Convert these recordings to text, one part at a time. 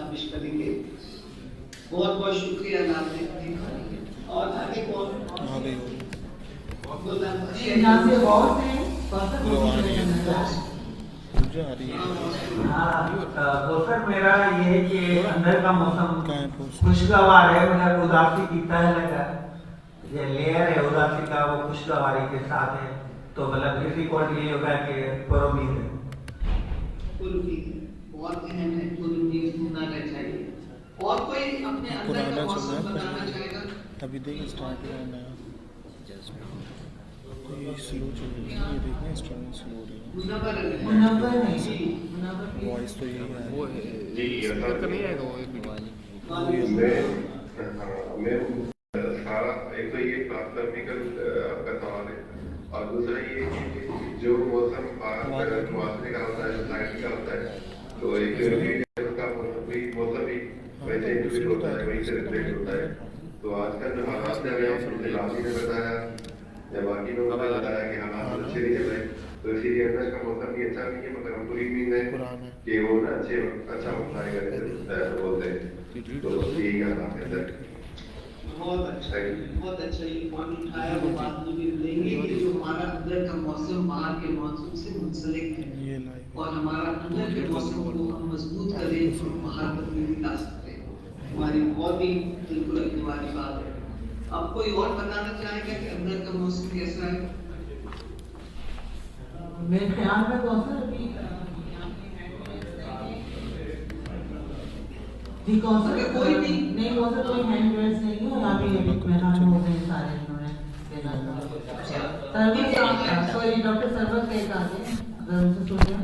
पेश करेंगे। बहुत बहुत शुक्रिया नाज़रीन। और आगे कौन यहाँ से बहुत हैं दोस्तों, मेरा ये है कि अंदर का मौसम खुशगवार है, मुझे उदासी की तह लगा, ये लेयर है उदासी का, वो खुशगवारी के साथ है, तो मतलब डिफिकल्ट ये होगा कि पुरुमीद है। बहुत अहम है, पुरुमीद होना चाहिए। और कोई अपने अंदर का मौसम बनाना चाहेगा? अभी देखिए स्टार्ट हुआ नया, ये स्लो चल रही है, ये देखिए स्टार्टिंग स्लो हो रही है। मुनव्वर नहीं, वॉइस तो यही है, वो है स्पीकर का नहीं आएगा वो एक वीडियो। मैं सारा एक तो ये क्लासिकल आपका सवाल है, और दूसरा ये कि जो मौसम मुआवजे का होता है, जो साइड का होता है, तो एक का मौसम भी वैसे इंडिविजुअल होता है, वही से रिफ्लेक्ट होता है। तो आजकल जो हालात चल रहे हैं, लाली ने बताया या बाकी लोगों ने बताया कि हालात अच्छे नहीं चल रहे, तो इसीलिए अंदर का मौसम भी अच्छा नहीं है, मगर हम पूरी उम्मीद है कि वो ना अच्छा वक्त आएगा, जैसे बोलते हैं। तो यही हालात है सर। बहुत अच्छा ये पॉइंट उठाया, वो बात मुझे लेंगे कि जो हमारा अंदर का मौसम बाहर के मौसम से मुंसलिक है, और हमारा अंदर के मौसम को हम मजबूत करें और बाहर तक भी ला सकते हैं। हमारी बहुत ही बिल्कुल अनिवार्य बात है। अब कोई और बताना चाहेगा कि अंदर का मौसम कैसा है? मेरे ख्याल में कौशल अभी जी कौशल कोई नहीं कौशल कोई हैंड रेस नहीं है, यहाँ पे अभी मेहमान हो गए सारे, इन्होंने सॉरी डॉक्टर सरवत के एक आगे अगर उनसे सुनिए।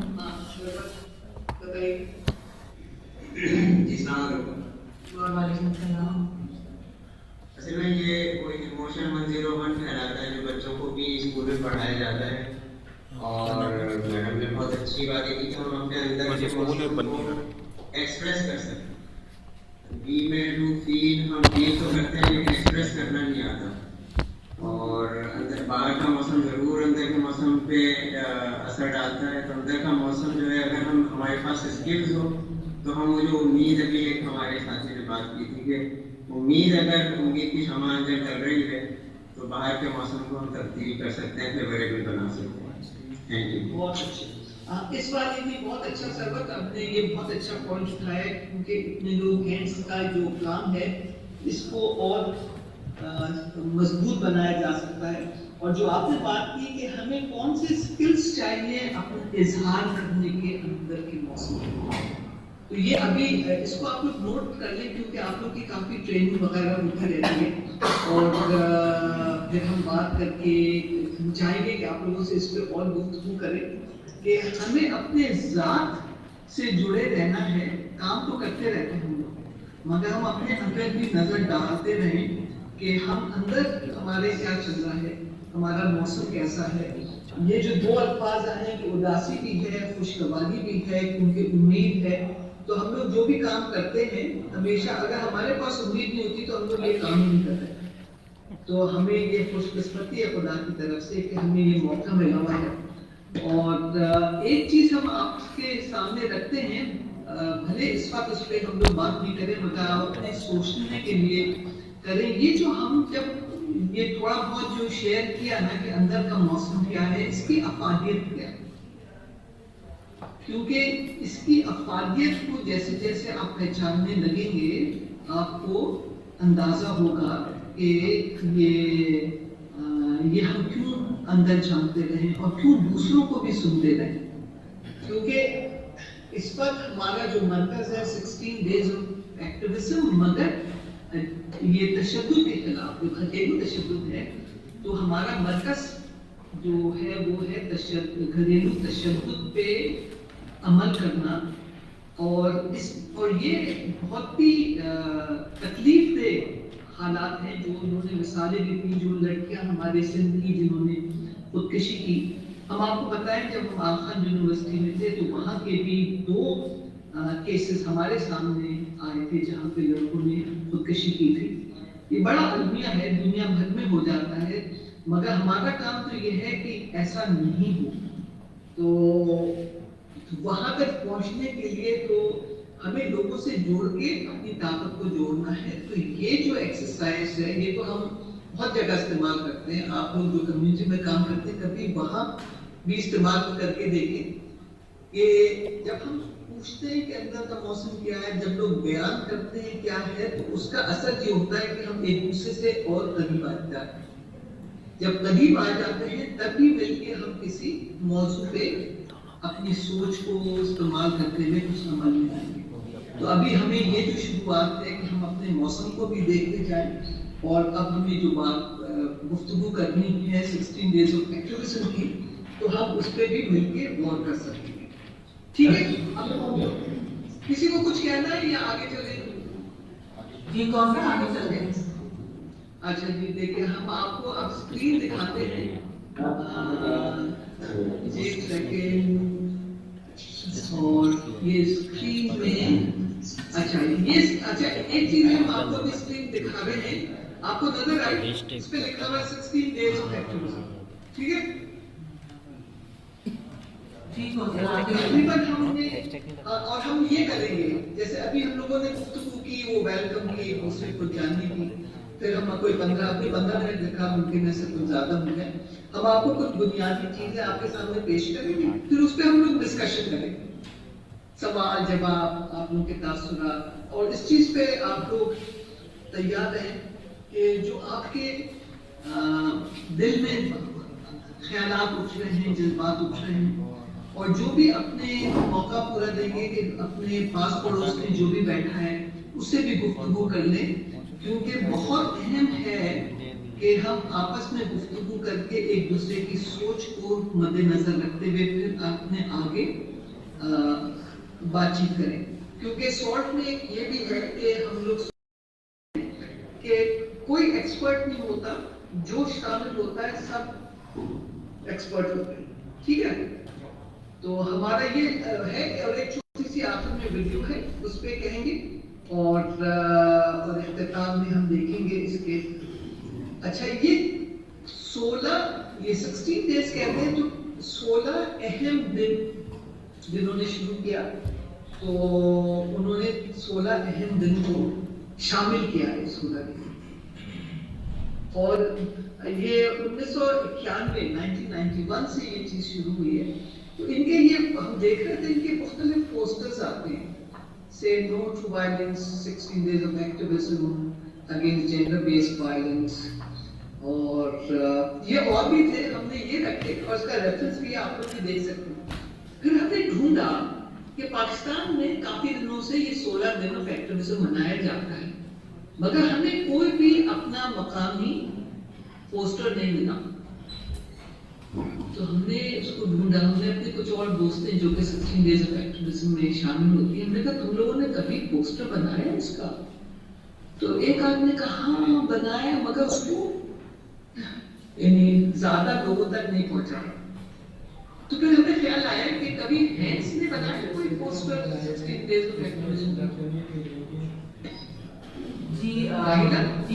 वालेकुम सलाम। असल में ये कोई इमोशन 101 फैलाता है जो बच्चों को भी स्कूल में पढ़ाया जाता है, और मैडम ने बहुत अच्छी बात है कि हम अपने अंदर के इमोशन को एक्सप्रेस कर सकते हैं। वी में टू फील हम फील तो करते हैं, लेकिन एक्सप्रेस करना नहीं आता। और अंदर बाहर का मौसम ज़रूर अंदर के मौसम पे असर डालता है। तो अंदर का मौसम जो है, अगर हम हमारे पास स्किल्स हो तो हम वो जो उम्मीद, अभी एक हमारे साथी ने बात की थी कि उम्मीद की शमा अंदर चल रही है, तो बाहर के मौसम को हम तब्दील कर सकते हैं, फेवरेबल बना सकते हैं। Thank you. बहुत अच्छे। इस बार ये भी बहुत अच्छा सरवत, आपने ये बहुत अच्छा पॉइंट उठाया, क्योंकि इतने लोग हैं, इसका जो काम है इसको और मजबूत बनाया जा सकता है। और जो आपने बात की कि हमें कौन से स्किल्स चाहिए अपने इजहार करने के अंदर के मौसम में, तो ये अभी इसको आप लोग नोट कर लें, क्योंकि आप लोग की काफ़ी ट्रेनिंग वगैरह होती रहती है, और फिर हम बात करके हम चाहेंगे कि आप लोगों से इस पर और गुफ्तगू करें कि हमें अपने ज़ात से जुड़े रहना है। काम तो करते रहते हैं हम लोग, मगर हम अपने अंदर भी नज़र डालते रहें कि हम अंदर हमारे क्या चल रहा है, हमारा मौसम कैसा है। ये जो दो अल्फाज आए कि उदासी भी है, खुशगवारी भी है, क्योंकि उम्मीद है। तो हम लोग जो भी काम करते हैं, हमेशा अगर हमारे पास उम्मीद नहीं होती तो हम लोग ये काम नहीं करते। तो हमें ये खुशकिस्मती है खुदा की तरफ से कि हमें ये मौका मिला हुआ है। और एक चीज़ हम आपके सामने रखते हैं, भले इस वक्त उस पर हम लोग बात नहीं करें, मगर अपने सोचने के लिए करें। ये जो हम जब ये थोड़ा बहुत जो शेयर किया ना कि अंदर का मौसम क्या है, इसकी अफादियत क्या है, क्योंकि इसकी अफादियत को जैसे जैसे आप पहचानने लगेंगे, आपको अंदाजा होगा कि ये हम क्यों अंदर जानते रहें और क्यों दूसरों को भी सुनते रहें। क्योंकि इस वक्त हमारा जो मरकज है 16 डेज ऑफ एक्टिविज्म, मगर ये तशद्दुद के खिलाफ जो घरेलू तशद्दुद है, तो हमारा मरकज जो है वो है घरेलू तशद्दुद पे अमल करना। और ये बहुत ही तकलीफ दे हालात हैं जो उन्होंने मिसालें दी थी, जो लड़कियां हमारे सिंध की जिन्होंने खुदकशी की। हम आपको बताएं, जब हम आखान यूनिवर्सिटी में थे तो वहाँ के भी 2 केसेस हमारे सामने आए थे जहाँ पे लड़कों ने खुदकशी की थी। ये बड़ा अलमिया है, दुनिया भर में हो जाता है, मगर हमारा काम तो ये है कि ऐसा नहीं हो। तो वहाँ तक पहुँचने के लिए तो हमें लोगों से जोड़ के अपनी ताकत को जोड़ना है। तो ये जो एक्सरसाइज है ये तो हम बहुत जगह इस्तेमाल करते हैं। आप लोग जो कम्युनिटी में काम करते हैं कभी वहां भी इस्तेमाल करके देखें कि जब हम पूछते हैं कि अंदर का मौसम क्या है, जब लोग बयान करते हैं क्या है, तो उसका असर ये होता है कि हम एक दूसरे से और करीब आ जाते हैं। जब करीब आ जाते हैं तभी मिलके हम किसी मौजू पे अपनी सोच को इस्तेमाल करते हुए कुछ अमल में आएंगे। तो अभी हमें ये जो शुरुआत है कि हम अपने मौसम को भी देखते जाएं और अब हमें जो बात गुफ्तगू करनी है 16 डेज ऑफ एक्टिविज्म की, तो हम उस पर भी मिलके गौर कर सकेंगे। ठीक है, अब किसी को कुछ कहना है या आगे चले? जी कौन सा आगे चलते हैं? अच्छा जी, देखिए हम आपको अब स्क्रीन दिखाते हैं। एक सेकेंड, और ये स्क्रीन में अच्छा एक चीज हम आपको भी स्क्रीन दिखा रहे हैं, आपको नजर आई, इस पे लिखा हुआ 16 डेज ऑफ एक्टिविज्म। ठीक है, ठीक हो गया। तकरीबन हमने और हम ये करेंगे जैसे अभी हम लोगों ने गुफ्तगू की, वो वेलकम की, एक दूसरे को जानने की, फिर हम कोई 15 मिनट लिखा, मुमकिन है से कुछ ज्यादा हो जाए। हम आपको कुछ बुनियादी चीजें आपके सामने पेश करेंगे, फिर उस पर हम लोग डिस्कशन करेंगे, सवाल जवाब, आप लोग के तासुरात, और इस चीज पे आप लोग तैयार रहें कि जो आपके दिल में ख्यालात उठ रहे हैं, जज्बात उठ रहे हैं, और जो भी अपने मौका पूरा देंगे कि अपने पास पड़ोस में जो भी बैठा है उससे भी गुफ्तगू कर लें, क्योंकि बहुत अहम है कि हम आपस में गुफ्तगू करके एक दूसरे की सोच को मद्देनजर रखते हुए फिर अपने आगे बातचीत करें। क्योंकि सॉल्ट में ये भी है कि हम लोग कि कोई एक्सपर्ट नहीं होता, जो शामिल होता है सब एक्सपर्ट होते हैं। ठीक है, तो हमारा ये है, और एक छोटी सी आखिर में वीडियो है उस पे कहेंगे, और इख्तिताम में हम देखेंगे इसके। अच्छा, ये 16 डेज कहते हैं, तो 16 अहम दिन जिन्होंने शुरू किया, तो उन्होंने 16 अहम दिन को शामिल किया है 16 दिन। और ये 1991 से ये चीज शुरू हुई है। तो इनके ये हम देख रहे थे, इनके मुख्तलिफ पोस्टर्स आते हैं, say no to violence, 16 days of activism against gender based violence, और ये और भी थे, हमने ये रखे और इसका रेफरेंस भी आप लोग भी देख सकते हैं। फिर हमने ढूंढा कि पाकिस्तान में काफी दिनों से ये 16 दिन ऑफ एक्टिविज्म मनाया जाता है, मगर हमें कोई भी अपना मकामी पोस्टर नहीं मिला। तो हमने उसको ढूंढा, हमने अपने कुछ और दोस्तें जो कि 16 डेज ऑफ एक्टिविज्म में शामिल होती है, हमने कहा तुम लोगों ने कभी पोस्टर बनाया इसका? तो एक आदमी ने कहा हाँ बनाया, मगर उसको यानी ज्यादा लोगों तक नहीं पहुंचा। तो फिर हमें ख्याल आया कि कभी हैंस ने बनाया कोई पोस्टर 16 डेज ऑफ एक्टिविज्म का? जी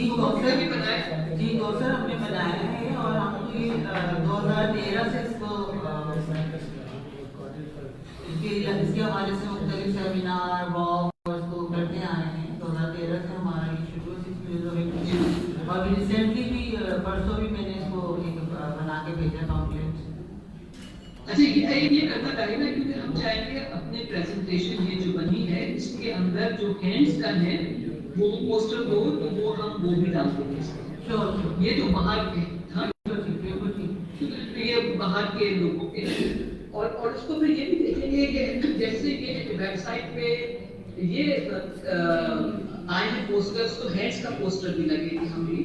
कौशल भी बनाया? जी कौशल हमने बनाया है, और हम 2013 से इसके हमारे से मुख्तलिफ सेमिनार वॉक इसको करते आए हैं। 2013 से हमारा ये शुरू है, और रिसेंटली भी परसों भी मैंने इसको एक बना के भेजा कॉम्प्लेट। अच्छा, ये करना चाहिए ना, क्योंकि हम चाहेंगे अपने प्रेजेंटेशन ये जो बनी है इसके अंदर जो हैंड्स का है वो पोस्टर हो, तो वो भी डाल देंगे। ये जो बाहर के ये बाहर के लोगों के, और उसको फिर ये भी देखेंगे कि जैसे ये वेबसाइट पे ये आए हैं पोस्टर्स, तो हैंड्स का पोस्टर भी लगेगी हम भी,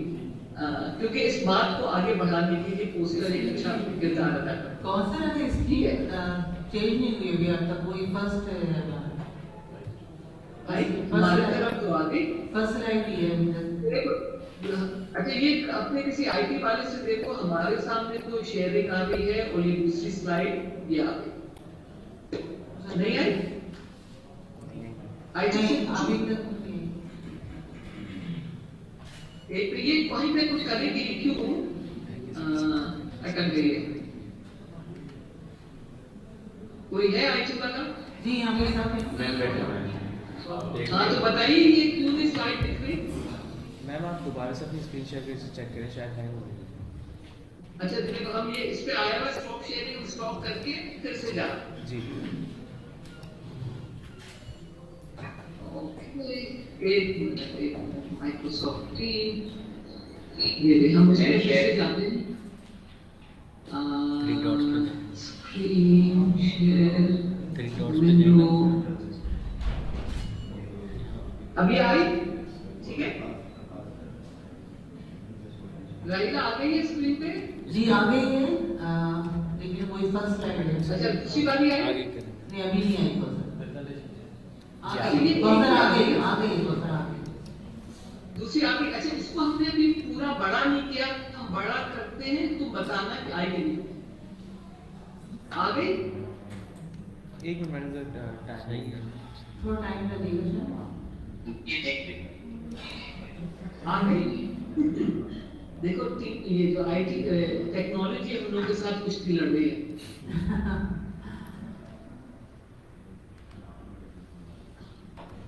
क्योंकि इस बात को आगे बढ़ाने के लिए पोस्टर एक अच्छा किरदार अदा करता है। कौन सा है इसकी चेंज नहीं हुई अभी अब तक, कोई फर्स्ट है भाई हमारे तरफ तो आगे फर्स्ट लाइट ही है। अच्छा, ये अपने किसी आईटी वाले से देखो, हमारे सामने तो शेयरिंग आ गई है, और ये दूसरी स्लाइड ये आ गई, नहीं आई? अभी तक एक ये वहीं पे कुछ करेंगे, क्यों अटक गई है? कोई है आईटी वाला? जी हमें सब हाँ तो बताइए ये क्यों नहीं स्लाइड दिख रही? मैम आप दोबारा से अपनी स्क्रीन शेयर करके चेक करें, शायद हैंग हो गई। अच्छा देखो हम ये इस पे आया हुआ स्टॉप शेयरिंग स्टॉप करके फिर से जा। जी ओके एक मिनट माइक्रोसॉफ्ट टीम ये हम इसमें कैसे जाते हैं? Three dots पे। स्क्रीन शेयर 3 डॉट्स पे विंडो जाना। अभी आई ठीक है राइला आ गई है स्क्रीन पे? जी आ गई है, लेकिन वही फर्स्ट स्लाइड है। अच्छा दूसरी वाली आई? आगे करें। नहीं अभी नहीं आई कौशल। अच्छा, ये कौशल आ गई कौशल आ गई। दूसरी आ गई। अच्छा इसको हमने अभी पूरा बड़ा नहीं किया, हम बड़ा करते हैं तो बताना कि आई कि नहीं। आ गई? एक मिनट मैडम का टाइम नहीं है। थोड़ा टाइम लगेगा। आ गई? देखो ये जो आईटी टेक्नोलॉजी हम लोगों के साथ कुश्ती लड़ रही है।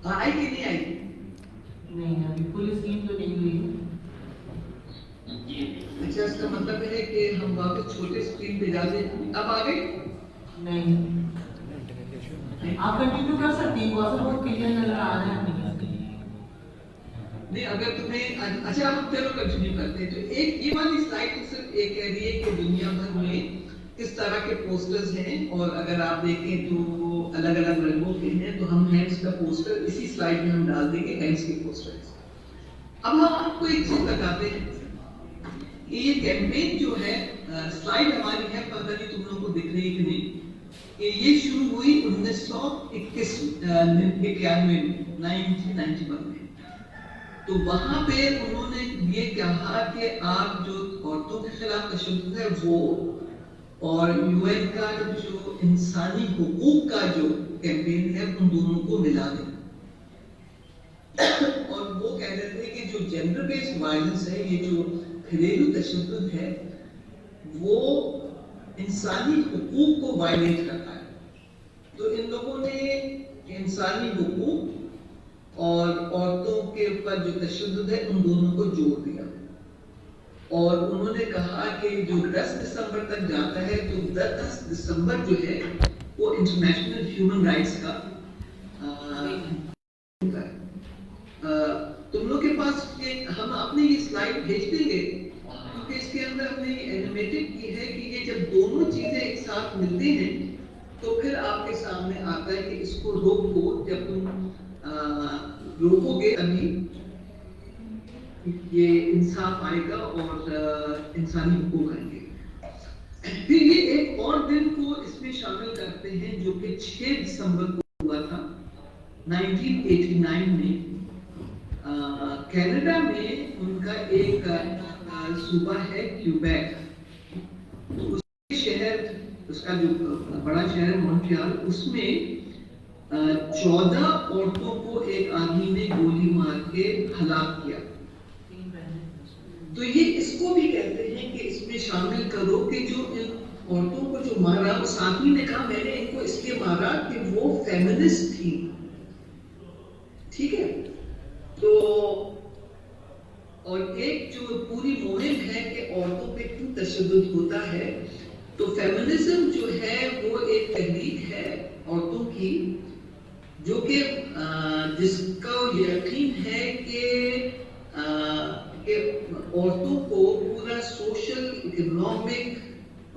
आई कि नहीं आई? नहीं अभी फुल स्क्रीन तो नहीं हुई है। अच्छा इसका मतलब है कि हम वापस छोटे स्क्रीन पे जाते हैं। अब आ गई? नहीं आप कंटिन्यू कर सकती हैं, कौशल बहुत क्लियर नजर आ रहा है। नहीं अगर तुम्हें अच्छा हम चलो कंटिन्यू करते हैं। तो एक ये वाली स्लाइड तो सिर्फ ये कह रही है कि दुनिया भर में किस तरह के पोस्टर्स हैं, और अगर आप देखें तो अलग अलग रंगों के हैं। तो हम हैंड्स का पोस्टर इसी स्लाइड में हम डाल देंगे, हैंड्स के पोस्टर्स। अब हम आपको एक चीज बताते हैं कि ये कैंपेन जो है स्लाइड हमारी है, पता नहीं तुम लोगों को दिख रही है कि नहीं, कि ये शुरू हुई 1991 में 1991 में। तो वहां पे उन्होंने ये कहा कि आप जो औरतों के खिलाफ तशद्दुद है वो, और यूएन का जो इंसानी हुकूक का जो कैंपेन है उन दोनों को मिला दें। और वो कह रहे थे कि जो जेंडर बेस्ड वायलेंस है, ये जो घरेलू तशद्दुद है, वो इंसानी हुकूक को वायलेट करता है। तो इन लोगों ने इंसानी हुकूक और औरतों के ऊपर जो तशद्दुद है उन दोनों को जोड़ दिया, और उन्होंने कहा कि जो 10 दिसंबर तक जाता है, तो 10 दिसंबर जो है वो इंटरनेशनल ह्यूमन राइट्स का तुम लोग के पास हम अपने ये स्लाइड भेज देंगे, क्योंकि इसके अंदर हमने एनिमेटेड की है कि ये जब दोनों चीजें एक साथ मिलती हैं तो फिर आपके सामने आता है कि इसको रोको। जब तुम रोकोगे अभी ये इंसाफ आएगा और इंसानी हुकूक आएंगे। फिर ये एक और दिन को इसमें शामिल करते हैं जो कि 6 दिसंबर को हुआ था 1989 में। कनाडा में उनका एक सूबा है क्यूबेक, तो उसके शहर, उसका जो बड़ा शहर मॉन्ट्रियल, उसमें 14 औरतों को एक आदमी ने गोली मार के हलाक किया। तो ये इसको भी कहते हैं कि इसमें शामिल करो कि जो इन औरतों को जो मारा, उस आदमी ने कहा मैंने इनको इसलिए मारा कि वो फेमिनिस्ट थी। ठीक है, तो और एक जो पूरी मुहिम है कि औरतों पे क्यों तशद्दुद होता है, तो फेमिनिज्म जो है वो एक तहरीक है औरतों की, जो कि जिसका यकीन है कि औरतों को पूरा सोशल, इकोनॉमिक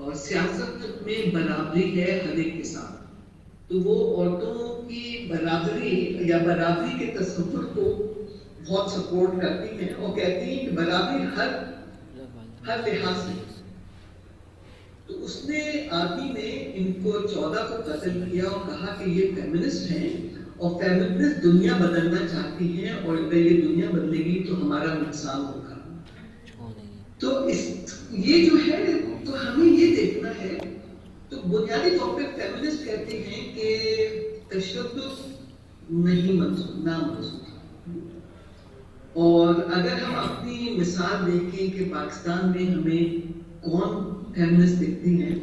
और सियासत में बराबरी है हर एक के साथ। तो वो औरतों की बराबरी या बराबरी के तस्वुर को बहुत सपोर्ट करती हैं और कहती हैं कि बराबरी हर लिहाज से। तो उसने आदमी ने इनको 14 को कत्ल किया और कहा कि ये फेमिनिस्ट हैं और फेमिनिस्ट दुनिया बदलना चाहती हैं, और अगर ये दुनिया बदलेगी तो हमारा नुकसान होगा। तो ये जो है, तो हमें ये देखना है। तो बुनियादी तौर पे फेमिनिस्ट कहते हैं कि तशद्दुद नहीं मंजूर, ना मंजूर। और अगर हम अपनी मिसाल देखें कि पाकिस्तान में हमें कौन फेमिनिस्ट दिखती हैं,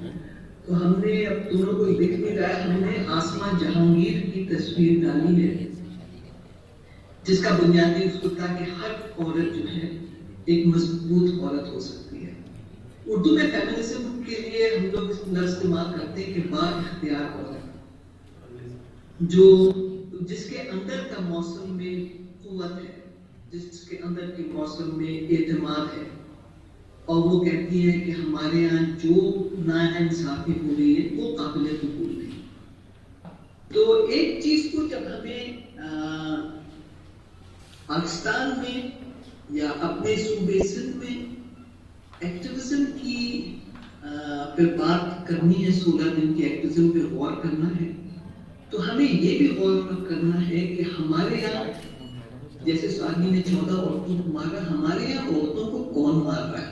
तो हमने अब दोनों को दिख नहीं रहा है, हमने आसमा जहांगीर की तस्वीर डाली है। جس کا بنیادی اصول تھا کہ ہر عورت جو ہے ایک مضبوط عورت ہو سکتی ہے. اردو میں فیمنزم کے لیے ہم لوگ اس لفظ استعمال کرتے ہیں کہ با اختیار عورت، جس کے اندر کا موسم میں قوت ہے، جس کے اندر کے موسم میں اعتماد ہے، اور وہ کہتی ہے کہ ہمارے یہاں جو ناانصافی ہو رہی ہے وہ قابل قبول نہیں. تو ایک چیز کو جب ہمیں پاکستان میں یا اپنے صوبے سندھ میں ایکٹیویزم کی پھر بات کرنی ہے، 16 دن کی ایکٹیویزم پہ غور کرنا ہے، تو ہمیں یہ بھی غور کرنا ہے کہ ہمارے یہاں جیسے سوالی نے 14 عورتوں کو مارا، ہمارے یہاں عورتوں کو کون مار رہا ہے؟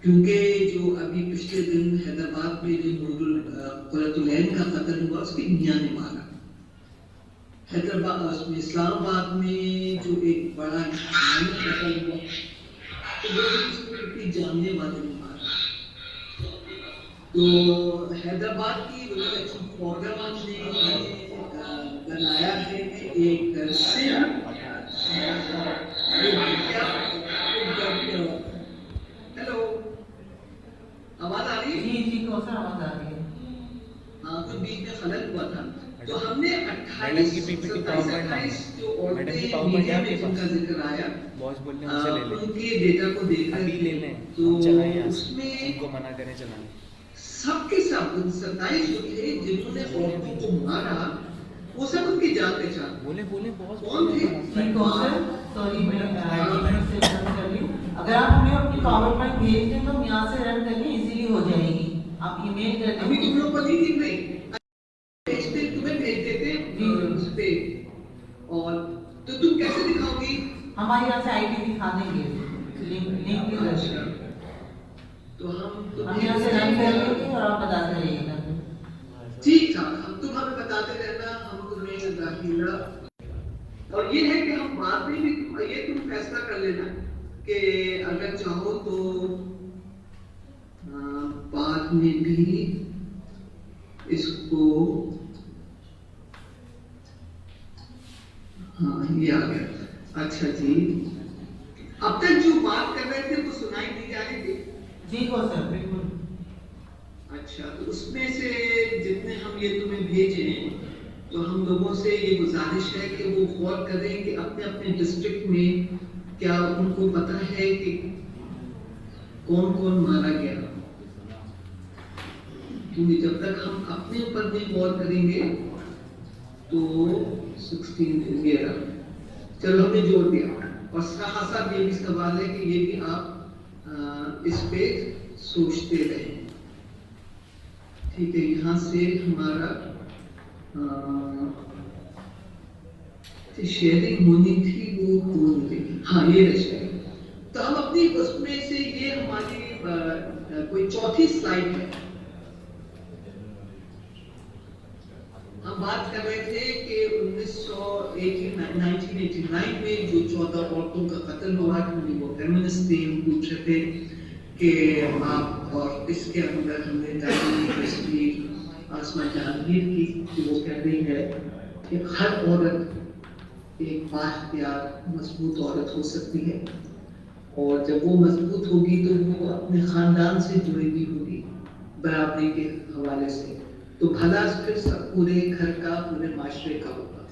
کیونکہ جو ابھی پچھلے دن حیدرآباد میں جو قرۃ العین کا قتل ہوا اس کی میاں نے مارا. حیدرآباد میں اسلام آباد میں جو ایک بڑا قتل ہوا تو وہ اس کو کتنی جاننے والے نے مارا. تو حیدرآباد کی پروگرام نے بنایا ہے کہ ایک ہیلو آواز آ رہی ہے؟ جی کوثر آواز آ رہی ہے. ہاں تو بیچ میں خلل ہوا تھا. تو ہم نے 28 جو عورتیں میڈیا میں جن کا ذکر آیا ان کے ڈیٹا کو دیکھ رہے تھے تو اس میں سب کے سب 27 جو تھے جنہوں نے عورتوں کو مارا وہ سب ان کی جان پہچان کون تھے؟ جی کوثر سوری میں سے رن کر لی. اگر آپ ہمیں اپنی پاور پوائنٹ بھیج دیں تو ہم یہاں سے رن کر لیں، ایزیلی ہو جائے گی. آپ ای میل کر ابھی دیں. تم لوگ کو نہیں دکھ رہی تمہیں بھیج دیتے اس پہ، اور تو تم کیسے دکھاؤ گی؟ ہمارے یہاں سے آئی ڈی دکھا دیں گے، لنک بھی کر دیں. تو ہم یہاں سے رن کر لیں گے اور آپ بتاتے رہیے گا. ٹھیک تھا، ہم تم ہمیں بتاتے رہنا، ہم تمہیں داخلہ. اور یہ ہے کہ ہم بعد میں بھی یہ تم فیصلہ کر لینا کہ اگر چاہو تو بعد میں بھی اس کو ہاں یہ آ گیا. اچھا جی اب تک جو بات کر رہے تھے وہ سنائی دی جا رہی تھی؟ جی کوثر بالکل. اچھا تو اس میں سے جتنے ہم یہ تمہیں بھیجیں تو ہم لوگوں سے یہ گزارش ہے کہ وہ غور کریں کہ اپنے اپنے ڈسٹرکٹ میں کیا ان کو پتہ ہے کہ کون کون مارا گیا. کیونکہ جب تک ہم اپنے اوپر نہیں غور کریں گے تو 16 یہ رہا. چلو ہم نے جوڑ دیا. اور خاصا یہ بھی سوال ہے کہ یہ بھی آپ اس پہ سوچتے رہیں. ٹھیک ہے، یہاں سے ہمارا شیئرنگ ہونی تھی وہ ہو گئی. ہاں یہ رہے. تو ہم اپنی اس میں سے یہ ہماری کوئی چوتھی سلائیڈ ہے. ہم بات کر رہے تھے کہ 1989 میں جو 14 عورتوں کا قتل ہوا کہ وہ فیمنسٹ تھے. ہم پوچھ رہے تھے کہ آپ اور اس کے اندر ہم نے تعلیم آسما جہانگیر کی کہ وہ کہہ رہی ہے کہ ہر عورت ایک بااختیار مضبوط عورت ہو سکتی ہے، اور جب وہ مضبوط ہوگی تو وہ اپنے خاندان سے جڑی ہوئی ہوگی برابری کے حوالے سے، تو بھلا پھر سب پورے گھر کا پورے معاشرے کا ہوگا.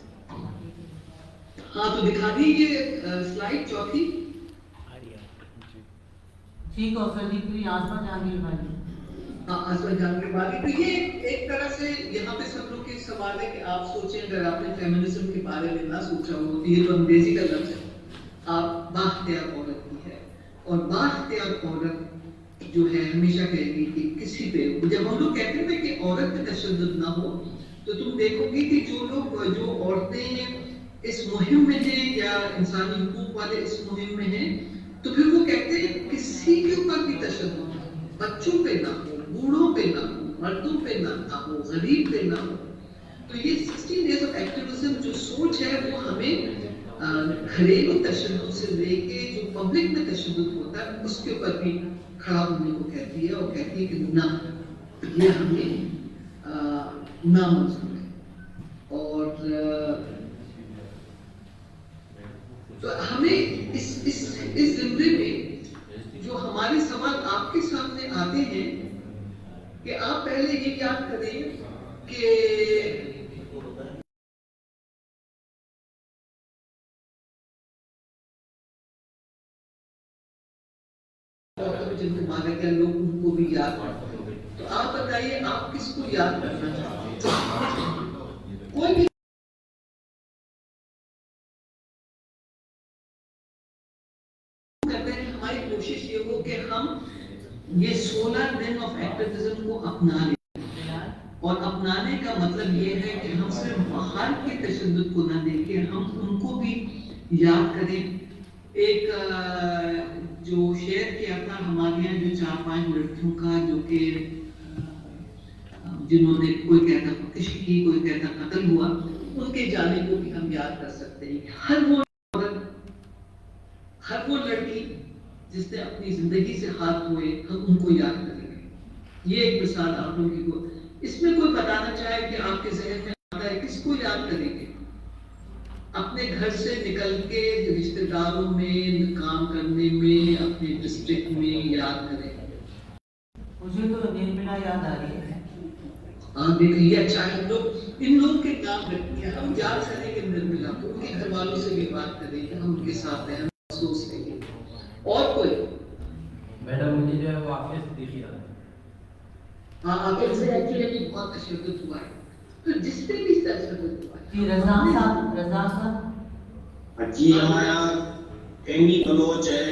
ہاں تو دکھا دی یہ سلائیڈ چوتھی. ٹھیک ہے سر جی. پوری آسما جہانگیر والی. ہاں آسما جہانگیر والی. تو یہ ایک طرح سے یہاں پہ سب لوگ کے سوال ہے کہ آپ سوچیں اگر آپ نے فیمنزم کے بارے میں نہ سوچا ہو تو یہ تو انگریزی کا لفظ ہے. آپ بااختیار عورت کی ہے، اور بااختیار عورت جو ہے ہمیشہ کہے گی کہ کسی پہ جب ہم لوگ کہتے ہیں کہ عورت پہ تشدد نہ ہو تو تم دیکھو گی کہ جو عورتیں اس مہم میں ہیں یا انسانی حقوق والے اس مہم میں ہیں تو پھر وہ کہتے ہیں کسی کے اوپر بھی تشدد، بچوں پہ نہ ہو، بوڑھوں پہ نہ ہو، مردوں پہ نہ ہو، غریب پہ نہ ہو. تو یہ 16 days of activism جو سوچ ہے وہ ہمیں گھریلو تشدد سے لے کے جو پبلک میں تشدد ہوتا ہے اس کے اوپر بھی کھڑا ہونے کو کہتی ہے، اور کہتی ہے کہ نہ یہ ہمیں نامنظور ہے. اور चाहते हैं कि आप पहले ये याद करें कि जिनको मारा गया लोग उनको भी याद करते। तो आप बताइए आप किसको याद करना चाहते हैं? कोई भी करते हैं, हमारी कोशिश ये हो कि हम ये 16 दिन ऑफ एक्टिविज्म को अपना लें। और अपनाने का मतलब ये है कि हम सिर्फ बाहर के तशद्दुद को ना देखें, हम उनको भी याद करें। एक जो शेयर किया था हमारे यहाँ जो 4-5 लड़कियों का जो कि जिन्होंने कोई कहता खुदकुशी की, कोई कहता कत्ल हुआ, उनके जाने को भी हम याद कर सकते हैं। हर वो औरत, हर वो लड़की जिसने अपनी जिंदगी से हाथ धोए, हम उनको याद करेंगे। ये एक मिसाल आप लोगों को। इसमें कोई बताना चाहे कि आपके जहन में आता है किसको याद करेंगे? अपने घर से निकल के रिश्तेदारों में काम करने में, अपने डिस्ट्रिक्ट में याद करें। मुझे तो निर्मिला याद आ रही है। हाँ देखिए अच्छा है, हम लोग इन लोगों के नाम रखेंगे, हम याद करेंगे निर्मिला को, उनके घर वालों से भी बात करेंगे, हम उनके साथ हैं, महसूस करेंगे। और कोई? मैडम मुझे जो है वो आपके सिद्दीकी याद है। हाँ आपके से एक्चुअली बहुत तशद्दुद हुआ है, तो जिस पे भी तशद्दुद हुआ है। जी रजा साहब जी हमारे यहाँ एमी बलोच है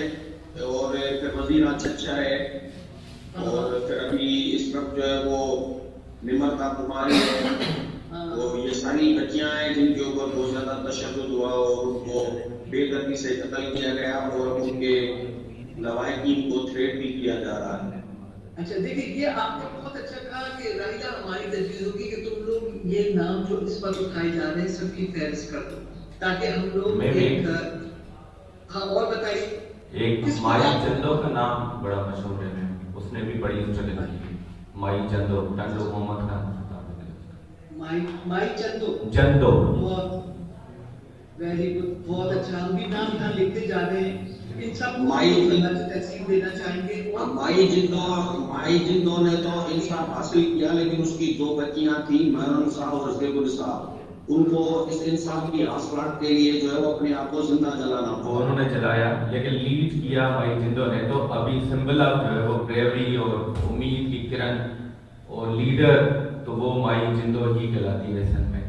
और फिर वजीरा चच्चा है और फिर अभी इस वक्त जो है वो निमरता कुमारी है। तो ये सारी बच्चियां हैं जिनके ऊपर बहुत ज्यादा तशद्दुद हुआ और उनको बेदर्दी से कत्ल किया गया और उनके लवाहिकीन को थ्रेट भी किया जा रहा है। अच्छा देखिए, ये आपने बहुत अच्छा कहा कि राहिला हमारी तजवीज़ होगी कि तुम लोग ये नाम जो इस वक्त उठाए जा रहे हैं सबकी फहरिस्त कर दो, ताकि हम लोग एक हाँ और बताइए। एक माई चंदो का नाम बड़ा मशहूर है, उसने भी बड़ी उछल की। माई चंदो, टंडो मोहम्मद खान। माई चंदो चंदो बहुत वेरी गुड, बहुत अच्छा। हम भी नाम यहाँ लिखते जा रहे हैं। इन सब माई तहसील देना चाहेंगे। माई जिंदो ने तो इंसाफ हासिल किया, लेकिन उसकी 2 बच्चियां थी, महरून साहब और रज़ीकुल साहब, उनको इस इंसाफ की आसरात के लिए जो है वो अपने आप को जिंदा जलाना पड़ा। उन्होंने जलाया, लेकिन लीड किया माई जिंदो ने। तो अभी सिंबल ऑफ जो है वो ब्रेवरी और उम्मीद की किरण और लीडर, तो वो माई जिंदो ही कहलाती है सन में।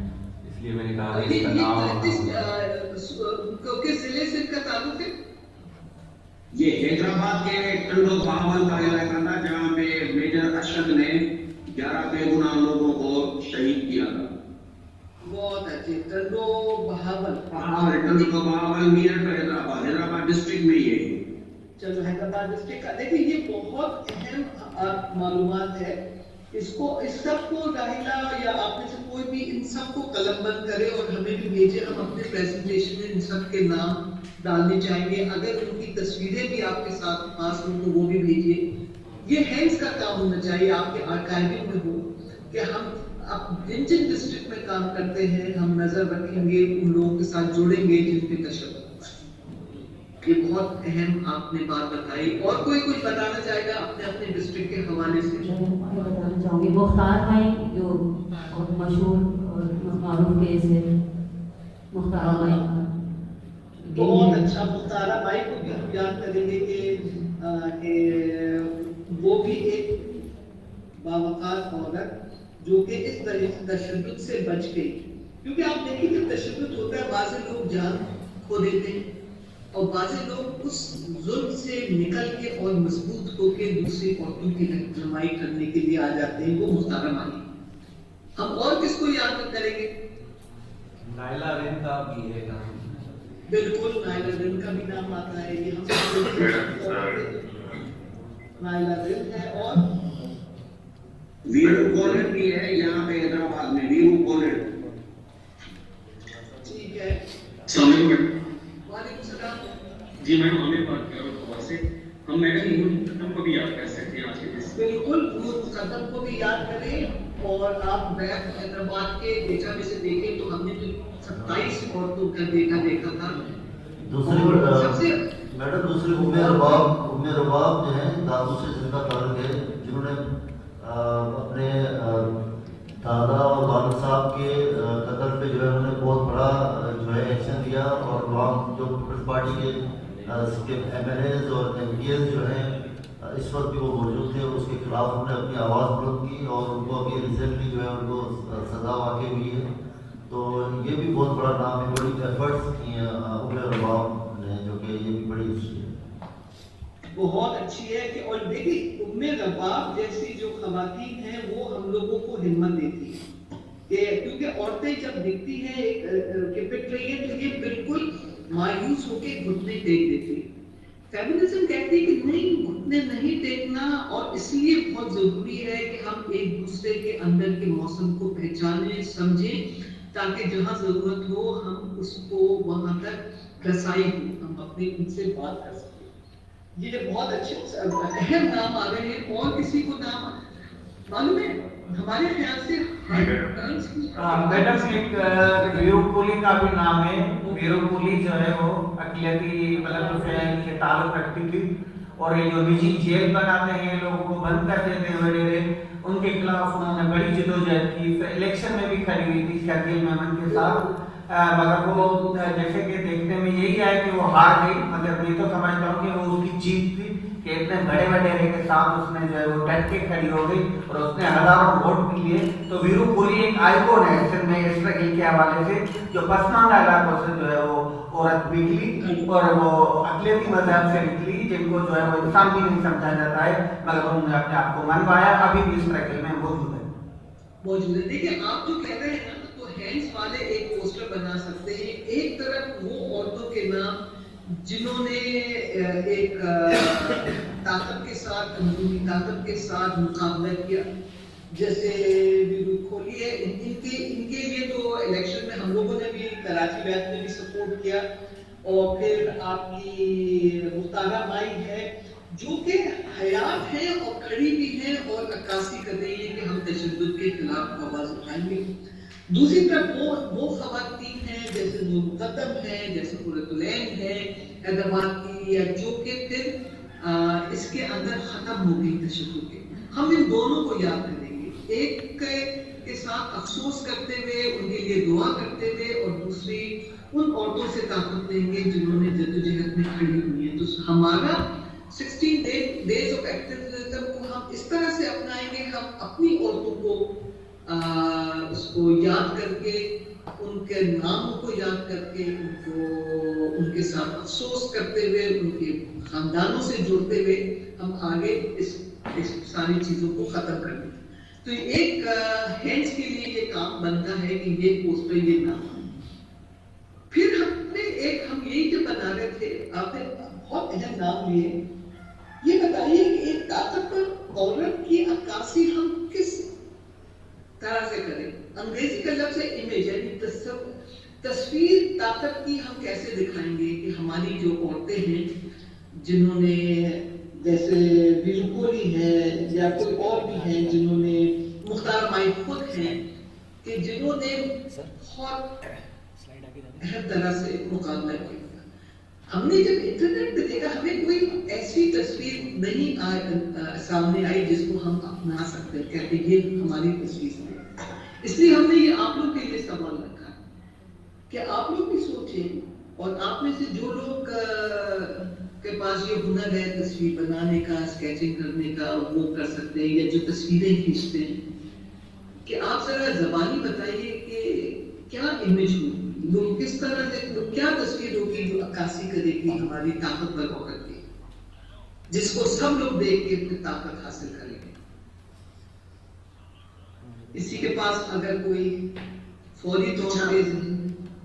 इसलिए मैंने कहा इसका नाम किस जिले से इनका ताल्लुक है? ये हैदराबाद के टंडो बहावल का इलाका था, जहाँ पे मेजर अशद ने 11 बेगुनाह लोगों को शहीद किया था। बहुत अच्छे। टंडो बहावल नियर हैदराबाद डिस्ट्रिक्ट में ये। चलो हैदराबाद डिस्ट्रिक्ट का देखिए, ये बहुत अहम मालूमात है। इसको इस सब को राहिला या आप में से कोई भी इन सब को कलमबंद करे और हमें भी भेजे। हम अपने प्रेजेंटेशन में इन सब के नाम डालने चाहेंगे। अगर उनकी तस्वीरें भी आपके साथ पास हो तो वो भी भेजिए। ये हैंड्स का काम होना चाहिए, आपके आर्काइविंग में हो कि हम आप जिन जिन डिस्ट्रिक्ट में काम करते हैं हम नजर रखेंगे, उन लोगों के साथ जुड़ेंगे जिन पे तशद्दुद। ये बहुत अहम आपने बात बताई। और कोई कुछ बताना चाहेगा अपने अपने डिस्ट्रिक्ट के हवाले से? मैं बताना चाहूँगी मुख्तार भाई जो बहुत मशहूर और मारूफ केस है, मुख्तार भाई बहुत अच्छा। मुख्तारा भाई को भी हम याद करेंगे कि वो भी एक बावकात औरत जो कि इस तरह से तशद्दुद से बच गई। क्योंकि आप देखिए जब तशद्दुद होता है बाज़ लोग जान खो देते हैं और बाज़ लोग उस जुल्म से निकल के और मजबूत होकर दूसरी औरतों की रहनुमाई करने के लिए आ जाते हैं। वो मुख्तारा भाई। हम और किसको याद करेंगे? नाइला रिन का भी है नाम। बिल्कुल, नाइला रिन का भी नाम आता है। ये हम नाइला रिन है और वीरू कॉलेज भी है यहाँ पे हैदराबाद में, वीरू कॉलेज। ठीक है। वालेकुम सलाम। जी मैडम, हमें बात कर रहा हूँ से हम मैडम मुकद्दम को भी याद कर सकते हैं आज के दिन। बिल्कुल, मुकद्दम को भी याद करें। और आप बैक हैदराबाद के डेटा में से देखें तो हमने जो 27 औरतों का डेटा देखा था, सबसे मैडम दूसरी उम्मे रबाब जो हैं दादू से जिनका ताल्लुक है, जिन्होंने अपने दादा और वालिद साहब के कत्ल पे जो है उन्होंने बहुत बड़ा जो है एक्शन लिया, और वहाँ जो पीपल्स पार्टी के MLAs और MPs जो हैं इस वक्त भी वो मौजूद थे, और उसके खिलाफ उन्होंने अपनी आवाज़ बुलंद की, और उनको अभी रिसेंटली जो है उनको सज़ा वाक़ई हुई है। तो ये भी बहुत बड़ा नाम है, बड़ी एफर्ट्स की हैं उम्मे रबाब ने, जो कि ये भी बड़ी अच्छी है, बहुत अच्छी है। कि और देखिए उम्मे रबाब जैसी जो खवातीन हैं वो हम लोगों को हिम्मत देती है, क्योंकि औरतें जब दिखती हैं कि पिट रही है तो ये बिल्कुल मायूस होकर घुटने टेक देती है। फेमिनिज्म कहती है कि नहीं, घुटने नहीं टेकना, और इसलिए बहुत जरूरी है कि हम एक दूसरे के अंदर के मौसम को पहचानें, समझें, ताकि जहाँ जरूरत हो हम उसको वहां तक रसाई हो, हम अपने उनसे बात कर सकें। ये बहुत अच्छे अहम नाम आ रहे हैं। और किसी को नाम मालूम है? हमारे ख्याल से मैडम एक वीरूपुली का भी नाम है। वीरूपुली जो है वो अकलियती मतलब के ताल्लुक रखती थी, और ये जो निजी जेल बनाते हैं, लोगों को बंद कर देते हैं वगैरह, उनके खिलाफ उन्होंने बड़ी जदोजहद की। इलेक्शन में भी खड़ी हुई थी शकील मेमन के साथ, मगर वो जैसे कि देखने में यही है कि वो हार गई। मगर मैं तो समझता हूँ कि वो उसकी जीत थी कि इतने बड़े वडेरे के साथ उसने जो है वो डट के खड़ी हो गई, और उसने हजारों वोट भी लिए। तो वीरूपुली एक आइकॉन है सिर्फ में स्ट्रगल के हवाले से, जो पसमानदा इलाकों से जो है वो औरत निकली, और वो अकलियती मजहब से निकली, जिनको जो है वो इंसान भी नहीं समझा जाता है, मगर उन्होंने अपने आप को मनवाया, अभी भी स्ट्रगल में मौजूद है। देखिए आप जो कह रहे हैं ना, तो हैंड्स वाले एक पोस्टर बना सकते हैं। एक तरफ वो औरतों के नाम जिन्होंने एक ताकत के साथ, अंदरूनी ताकत के साथ मुकाबला किया, जैसे खोली है, इनके लिए तो इलेक्शन में हम लोगों ने भी कराची बैच में भी सपोर्ट किया। और फिर आपकी मुख्तारा माई है, जो कि हयात है और खड़ी भी है और अक्कासी कर रही है कि हम तशद्दुद के खिलाफ आवाज उठाएंगे। दूसरी तरफ वो खवातीन हैं जैसे नूर मुकद्दम है, जैसे कुरतुलैन है हैदराबाद की, या जो कि फिर इसके अंदर खत्म हो गई तशद्दुद के। हम इन दोनों को याद करेंगे, एक के साथ अफसोस करते हुए, उनके लिए दुआ करते हुए, और दूसरी उन औरतों से ताकत लेंगे जिन्होंने जद्दोजहद में खड़ी हुई है। तो हमारा 16 days of activism को हम इस तरह से अपनाएंगे, हम अपनी औरतों को उसको याद करके, उनके नामों को याद करके, उनके साथ अफसोस करते हुए, उनके खानदानों से जुड़ते हुए हम आगे इस सारी चीजों को खत्म कर दें। तो एक हैंड्स के लिए ये काम बनता है कि ये पोस्टर, ये नाम। फिर हम यही जो बना रहे थे, आपने बहुत अहम नाम लिए। ये बताइए कि एक ताकतवर औरत की अक्कासी हम किस तरह से करें। अंग्रेजी का लफ्ज़ है इमेज, यानी तस्वीर ताकत की हम कैसे दिखाएंगे कि हमारी जो औरतें हैं, जिन्होंने जैसे वीरूपुली है या कोई और भी हैं, जिन्होंने मुख्तार माई खुद हैं, कि जिन्होंने बहुत हर तरह से मुकाबला किया। हमने जब इंटरनेट पे देखा, हमें कोई ऐसी तस्वीर नहीं सामने आई जिसको हम अपना सकते, कहते ये हमारी तस्वीर है। इसलिए हमने ये आप लोग के लिए सवाल रखा कि आप लोग भी सोचें, और आप में से जो लोग के पास ये हुनर है तस्वीर बनाने का, स्केचिंग करने का, वो कर सकते हैं, या जो तस्वीरें खींचते हैं, कि आप जरा ज़बानी बताइए कि क्या इमेज होगी, लोग किस तरह से, क्या तस्वीर होगी जो अक्कासी करेगी हमारी ताकतवर औरत की, जिसको सब लोग देख के अपनी ताकत हासिल करेंगे। इसी के पास अगर कोई फौरी तौर पे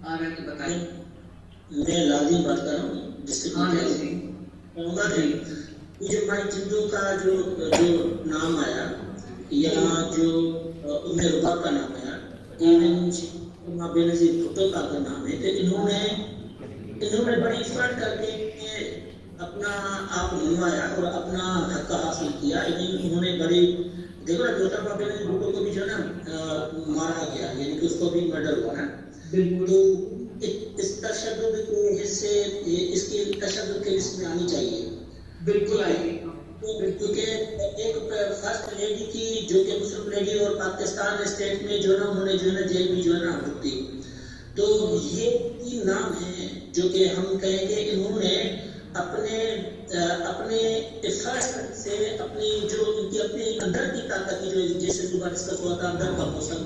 आ रहा है तो बताइए। मैं लाजिम बात कर रहा हूँ, जिससे कहूँगा कि जो भाई जिंदू का जो नाम आया, या जो उम्मे रबाब का नाम आया, बेनज़ीर भुट्टो का नाम है, तो इन्होंने बड़ी एफर्ट करके अपना आप मनवाया और अपना हक हासिल किया। इन्होंने बड़ी देखो ना, दो तरफा बेनज़ीर भुट्टो को भी जो ना मारा गया, यानी कि उसको भी मर्डर हुआ ना। तो इस तशद्दुद को, इस जिसे इसकी तशद्दुद की लिस्ट में आनी चाहिए? बिल्कुल आएगी, क्योंकि एक फर्स्ट लेडी की जो कि मुस्लिम लेडी और पाकिस्तान स्टेट में जो ना उन्होंने जो है ना जेल भी जो है ना भुगती, तो ये 3 नाम हैं जो कि हम कहेंगे इन्होंने अपने फर्स्ट से अपनी जो इनकी अपनी अंदर की ताकत की जो जैसे सुबह डिस्कस हुआ था अंदर का मौसम,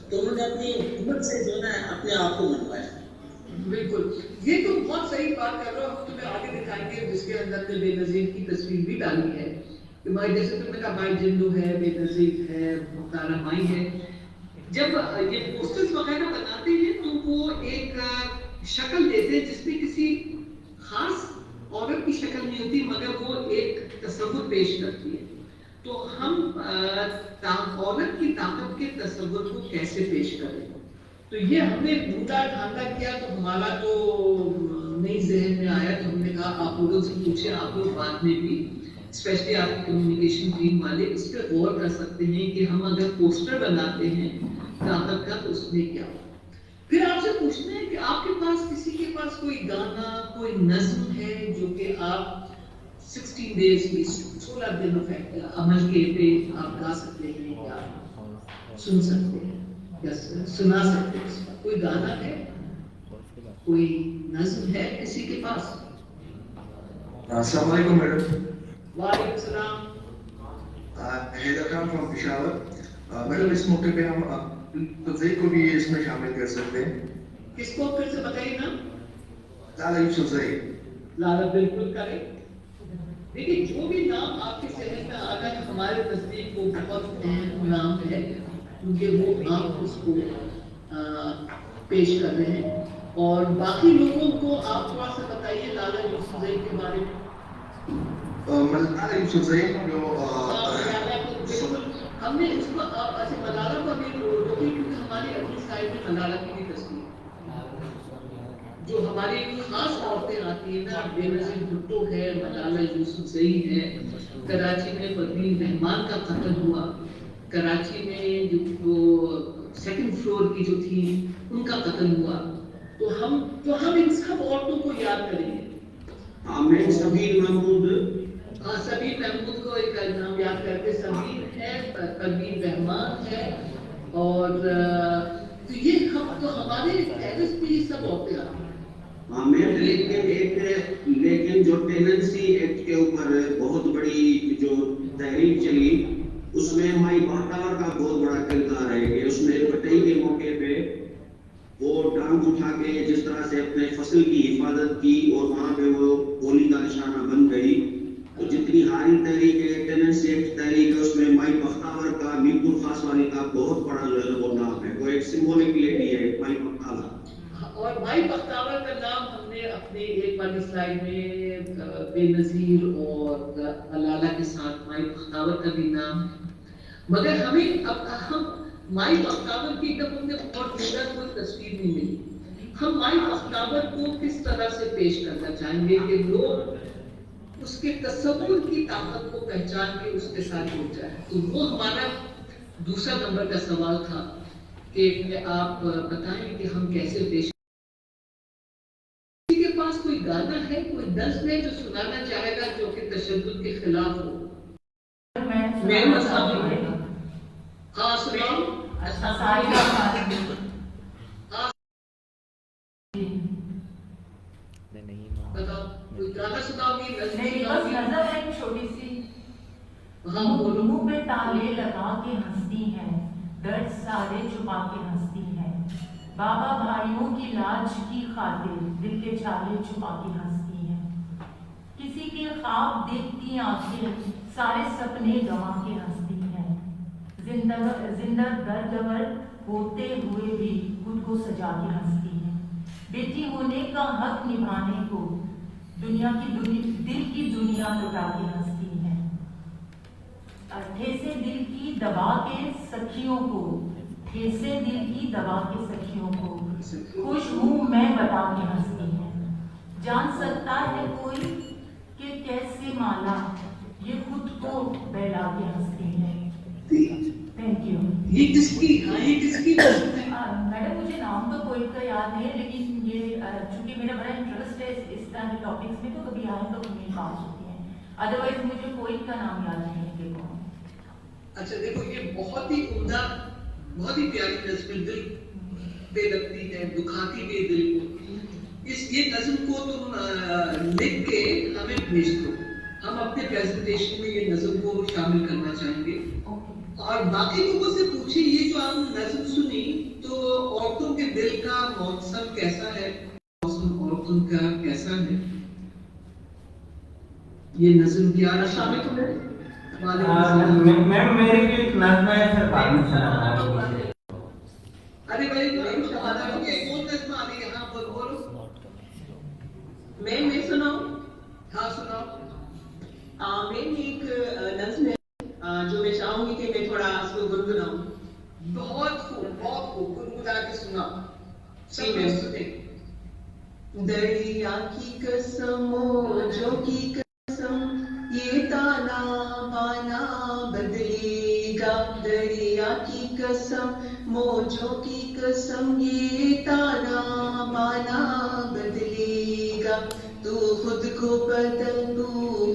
तो उन्होंने अपनी हिम्मत से जो है अपने आप को मनवाया। बिल्कुल, ये तो बहुत सही बात कर रहे हो। हम तुम्हें आगे दिखाएंगे जिसके अंदर में बेनजीर की तस्वीर भी डाली है कि भाई जैसे तुमने कहा भाई जिंदू है, बेनजीर है, मुख्तार माई है। जब ये पोस्टर्स वगैरह बनाते हैं तो वो एक शक्ल देते हैं जिसमें किसी खास औरत की शक्ल नहीं होती, मगर वो एक तस्वुर पेश करती है। तो हम औरत की ताकत के तस्वुर को कैसे पेश करें, तो ये हमने ढूंढा ढांढा किया, तो हमारा तो नई जहन में आया। तो हमने कहा आप लोगों से पूछे, आप लोग बाद में भी स्पेशली आपकी कम्युनिकेशन टीम वाले इस पर गौर कर सकते हैं कि हम अगर पोस्टर बनाते हैं ताकत का तो उसमें क्या हो। फिर आपसे पूछते हैं कि आपके पास किसी के पास कोई गाना, कोई नज्म है जो कि आप 16 डेज की 16 दिनों का अमल के पे आप गा सकते हैं या सुन सकते हैं या सुना सकते हैं? कोई गाना है, कोई नज्म है किसी के पास? अस्सलाम वालेकुम मैडम। वालेकुम सलाम। हैदर खान फ्रॉम पेशावर। मैडम इस मौके पे हम तुझे को भी इसमें शामिल कर सकते हैं। किसको फिर से बताइए ना? लाला यूसुफ ज़ई। लाला बिल्कुल करें। देखिए जो भी नाम आपके जहन में आ रहा है हमारे नजदीक वो बहुत अहम नाम है, क्योंकि वो आप उसको पेश कर रहे हैं। और बाकी लोगों को आप थोड़ा सा बताइए लाला यूसुफ ज़ई के बारे में। लाला यूसुफ ज़ई जो हमने इसको ऐसे मलाला को अभी रोकी क्योंकि हमारी अपनी साइड में मलाला की भी तस्वीर जो हमारी खास औरतें आती है ना, बेनजीर भुट्टो है, मलाला यूसुफ ज़ई है। कराची में परवीन रहमान का कत्ल हुआ, कराची में जो सेकंड फ्लोर की जो थी उनका कत्ल हुआ। तो हम इन सब औरतों को याद करेंगे। सबीर महमूद, हाँ सबीर महमूद को एक नाम याद करते, सबीर है, परवीन रहमान है, और तो ये हम तो हमारे टेरेस पे ये सब औरतें आती हैं। लेकिन जो टेनेंसी एक्ट के ऊपर बहुत बड़ी जो तहरीक चली उसमें माई बाटावर का बहुत बड़ा किरदार है कि उसने कटाई के मौके पे वो टांग उठा के जिस तरह से अपने फसल की हिफाजत की और वहां पे वो गोली का निशाना बन गई। तो जितनी हारी तहरीक है, टेनेंसी एक्ट तहरीक है, उसमें माई बख्तावर का, मीरपुर खासवाली का बहुत बड़ा जो है वो नाम है, वो एक सिंबॉलिक लेडी है माई बख्तावर। और माई बख्तावर का नाम हमने अपने एक वाली स्लाइड में बेनजीर और लाला के साथ माई बख्तावर का भी नाम है, मगर हमें अब हम माई बख्तावर की एकदम हमने बहुत पूरा कोई तस्वीर नहीं मिली। हम माई बख्तावर को किस तरह से पेश करना चाहेंगे कि लोग उसके तस्वुर की ताकत को पहचान के उसके साथ जुड़ जाए। तो वो हमारा दूसरा नंबर का सवाल था कि आप बताएं कि हम कैसे पेश। किसी के पास कोई गाना है, कोई नज़्म है जो सुनाना चाहेगा जो कि तशद्दुद के खिलाफ हो? हाँ सुनाओ। बताओ कोई गाना सुनाओगी? नजर है छोटी सी, मुंह पे ताले लगा के हंसती है, दर्द सारे छुपा के हंसती है, बाबा भाइयों की लाज की खातिर दिल के छाले छुपा के हंसती है, किसी के ख्वाब देखती आंखें सारे सपने गंवा के हंसती है, जिंदा दर्दवर होते हुए भी खुद को सजा के हंसती है, बेटी होने का हक निभाने को दिल की दुनिया लुटा के हंसती है, ठेसे दिल की दबा के सखियों को, ठेसे दिल की दबा के सखियों को खुश हूँ मैं बता के हंसती है, जान सकता है कोई कि कैसे माला ये खुद को बहला के हंसती है। Thank you. ये किसकी? हाँ ये किसकी? मैडम मुझे नाम नाम तो पोइट का याद नहीं है, लेकिन ये चूंकि मेरा बड़ा इंटरेस्ट है इस तरह के टॉपिक्स में, तो कभी आए तो मेरी बात होती है, अदरवाइज मुझे पोइट का नाम याद नहीं है। देखो अच्छा देखो, ये बहुत ही उम्दा, बहुत ही प्यारी नज़्म, दिल पे लगती है, दुखाती भी दिल को। ये नज़्म को तुम लिख के हमें भेज दो, हम अपने प्रेजेंटेशन में ये नज़्म को शामिल करना चाहेंगे। और बाकी लोगों से पूछिए, ये जो आपने नज़्म सुनी, तो औरतों के दिल का मौसम कैसा है, मौसम औरतों का कैसा है, ये नज़्म की आना शामिल हो। मैम मेरी भी एक नज़्म है, फिर बाद में सुनाना। अरे भाई शबाना हो गया, कौन नज़्म आ रही है? हाँ बोलो। मैं सुनाऊं? हाँ सुनाओ। मैम एक नज़्म है जो मैं चाहूंगी कि मैं थोड़ा उसको गुनगुनाऊं। बहुत खूब गुनगुना के सुना। जी मैम सुने। दरिया की कसम, मौजों की कसम, ये ताना बाना बदलेगा। दरिया की कसम, मौजों की कसम, ये ताना बाना बदलेगा। तू खुद को बदल, तू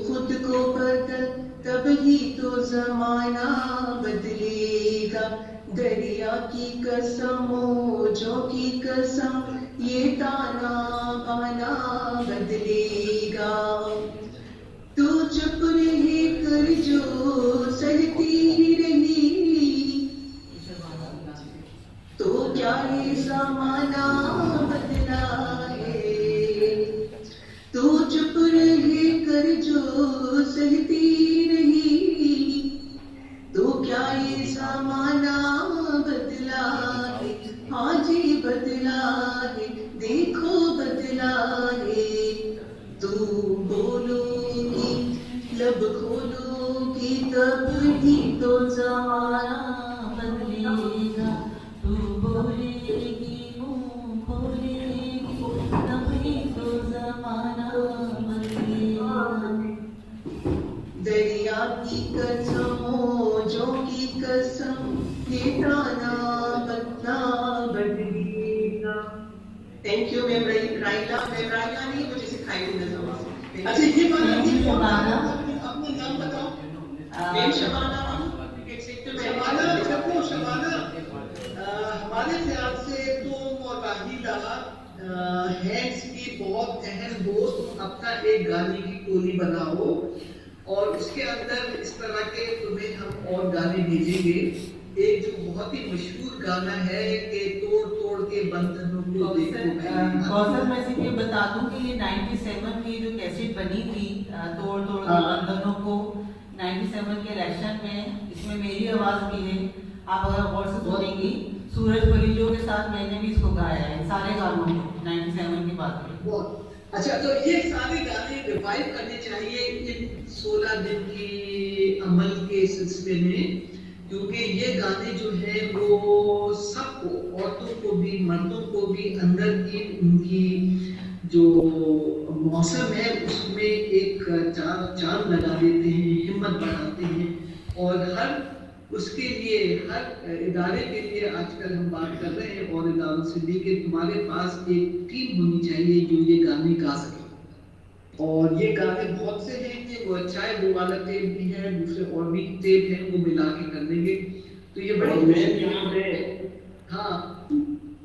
खुद को बदल, तब ही तो जमाना बदलेगा। दरिया की कसम, मौजों की कसम, ये ताना बाना बदलेगा। तू चुप रहे कर जो सहती रही, तो क्या ये जमाना बदला है। तू चुप रहे कर जो सहती रही, तो क्या ये जमाना बदला है। हाँ जी बदला है, देखो बदला है। तू बोलोगी, लब खोलोगी, तब ही तो जमाना बदलेगा। तू बोलेगी, मुंह खोलेगी, तब ही तो जमाना बदलेगा। दरिया की कसम, मौजों की कसम, ये ताना बदला बदलेगा। Thank you ma'am Raila. Ma'am Raila नहीं, मुझे सिखाई थी नज़्म। अच्छा ये शबाना, अपना नाम बताओ। मैम शबाना। शबाना देखो, शबाना हमारे ख्याल से तुम और राहीला हैंड्स की बहुत अहम दोस्त, अपना एक गाने की टोली बनाओ और उसके अंदर इस तरह के तुम्हें हम और गाने भेजेंगे। एक जो बहुत ही मशहूर गाना है कि तोड़ तोड़ के बंधनों को देखो। कौसर मैं सिर्फ ये बता दूं कि ये 97 की जो कैसेट बनी थी तोड़ तोड़ के बंधनों को, 97 के इलेक्शन में, इसमें मेरी आवाज भी है। आप अगर गौर से सुनेंगी, सूरज बलीजो के साथ मैंने भी इसको गाया है, सारे गानों में 97 की बात है। अच्छा तो ये सारे गाने रिवाइव करने चाहिए इन 16 दिन की अमल के सिलसिले में, क्योंकि ये गाने जो है वो सबको, औरतों को भी मर्दों को भी, अंदर की उनकी जो मौसम है उसमें एक चांद लगा देते हैं, हिम्मत बढ़ाते हैं। और हर उसके लिए, हर इदारे के लिए आजकल हम बात कर रहे हैं और इदारों से भी कि तुम्हारे पास एक टीम होनी चाहिए जो ये गाने गा सके। और ये गाने बहुत से हैं कि वो अच्छा है, वो वाला टेप भी है, दूसरे और भी टेप हैं, वो मिला के कर लेंगे। तो ये बड़ी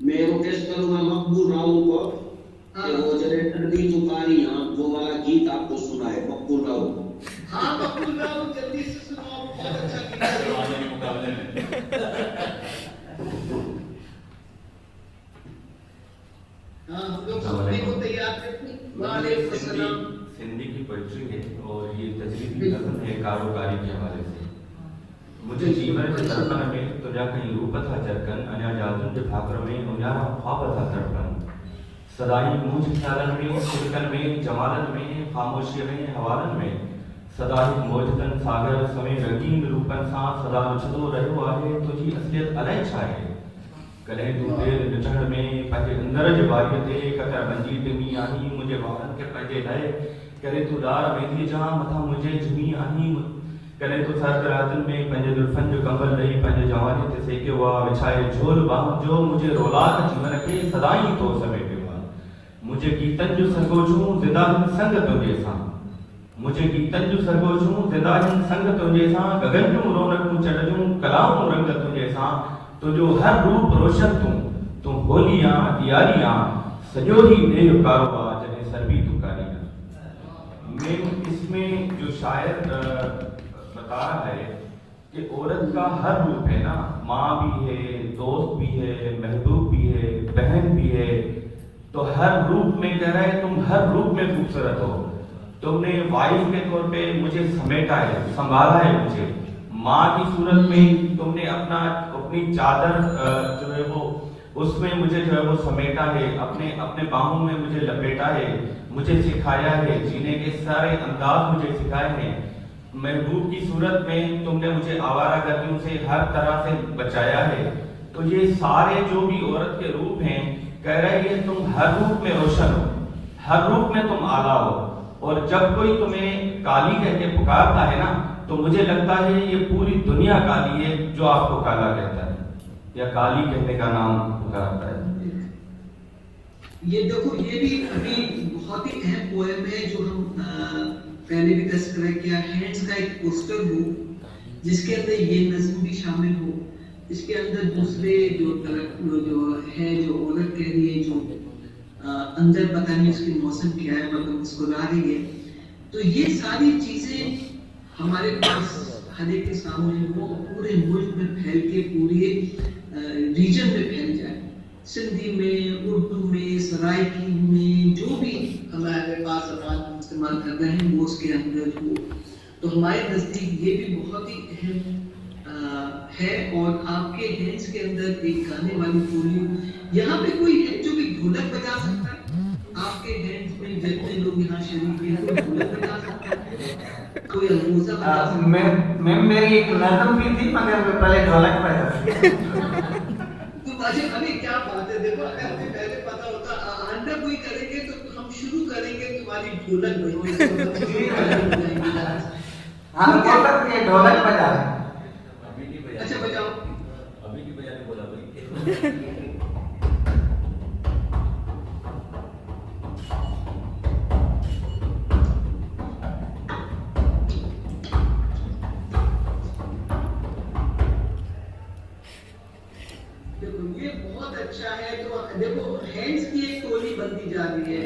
मैं रिक्वेस्ट करूंगा मकबूल राव को कि वो जनरेटर की पुकारी वो वाला गीत आपको सुनाए। मकबूल राव, हाँ मकबूल राव जल्दी से सुनाओ, बहुत अच्छा गीत है मुकाबले में। हाँ हम लोग सुनने को तैयार हैं। वालेकुम अस्सलाम। सिंधी की पोइट्री है और ये तजरीबी नज़्म है कारोकारी के हवाले से। मुझे जीवन के दर्पण में तुझा कहीं रूप था जरकन, अन्या जादू के भाकर में उन्यारा ख्वाब था दर्पण। सदाई मूझ ख्यालन में, सिरकन में, जमालन में, खामोशी में, हवालन में, सदाई मोजतन सागर समय रंगीन रूपन सा सदा रुचदो रहो आहे तुझी असलियत अलय छाए। कले तू देर निचड़ में पंहिंजे अंदर जे बारीअ ते ककर बंजी तिमी आही, मुझे वारन के पंहिंजे लाइ करे तू डार वेंदी जा मथा मुझे झुमी आही। करे तो सर रातन में पंजे दुल्फन जो कंबल रही पंजे जवानी ते सेके हुआ विछाए झोल बाह जो मुझे रोला जीवन के सदाई तो समेटे हुआ मुझे कीर्तन जो सरगोजूं जिंदा संग तुझे सा मुझे कीर्तन जो सरगोजूं जिंदा संग तुझे सा गगन जो रौनक चढ़जूं कलाओं रंग तुझे सा तो जो हर रूप रोशन तू होलियां दियारियां सजो ही दे कारोबार जने सरबी तू कारीगर। मैं इसमें जो शायर बता रहा है कि औरत का हर रूप है ना, माँ भी है, दोस्त भी है, महबूब भी है, बहन भी है, तो हर रूप में कह रहा है तुम हर रूप में खूबसूरत हो। तुमने वाइफ के तौर पे मुझे समेटा है, संभाला है मुझे, माँ की सूरत में तुमने अपनी चादर जो है वो उसमें मुझे जो है वो समेटा है, अपने बाहों में मुझे लपेटा है, मुझे सिखाया है, जीने के सारे अंदाज मुझे सिखाए हैं। महबूब की सूरत में तुमने मुझे आवारा गर्दियों से हर तरह से बचाया है। तो ये सारे जो भी औरत के रूप हैं, कह रहे हैं तुम हर रूप में रोशन हो, हर रूप में तुम आला हो, और जब कोई तुम्हें काली कह के पुकारता है ना, तो मुझे लगता है ये पूरी दुनिया काली है जो आपको काला कहता है या काली कहने का नाम पुकारता है। ये देखो, ये भी अभी बहुत ही अहम पोएम है जो हम पहले भी तस्करा किया। हैंड्स का एक पोस्टर हो जिसके अंदर ये नज्म भी शामिल हो, इसके अंदर दूसरे जो है जो औरत कह रही है, जो अंदर पता नहीं उसकी मौसम क्या है, मतलब मुस्कुरा रही है। तो ये सारी चीजें हमारे पास हर एक के सामने हो, पूरे मुल्क में फैल के पूरे रीजन में फैल जाए, सिंधी में, उर्दू में, सराइकी में, जो भी हमारे पास जबान इस्तेमाल कर रहे हैं वो उसके अंदर हो। तो हमारे नज़दीक ये भी बहुत ही अहम है। और आपके हैंड्स के अंदर एक गाने वाली टोली, यहाँ पे कोई है जो भी ढोलक बजा सकता है? आपके हैंड्स में जितने लोग यहाँ शरीक हैं, कोई ढोलक बजा सकता है, कोई अलगोजा बजा सकता है? मैं मेरी एक नज़म भी थी मगर मैं पहले ढोलक बजा। अरे क्या बात है, देखो अगर हमें पहले पता होता आंडा कोई करेंगे तो हम शुरू करेंगे तुम्हारी ढोलक बजने। हाँ ढोलक बजा। अच्छा बजाओ। अभी की बजाने बोला भाई। ये बहुत अच्छा है। तो देखो हैंड्स की एक टोली बनती जा रही है,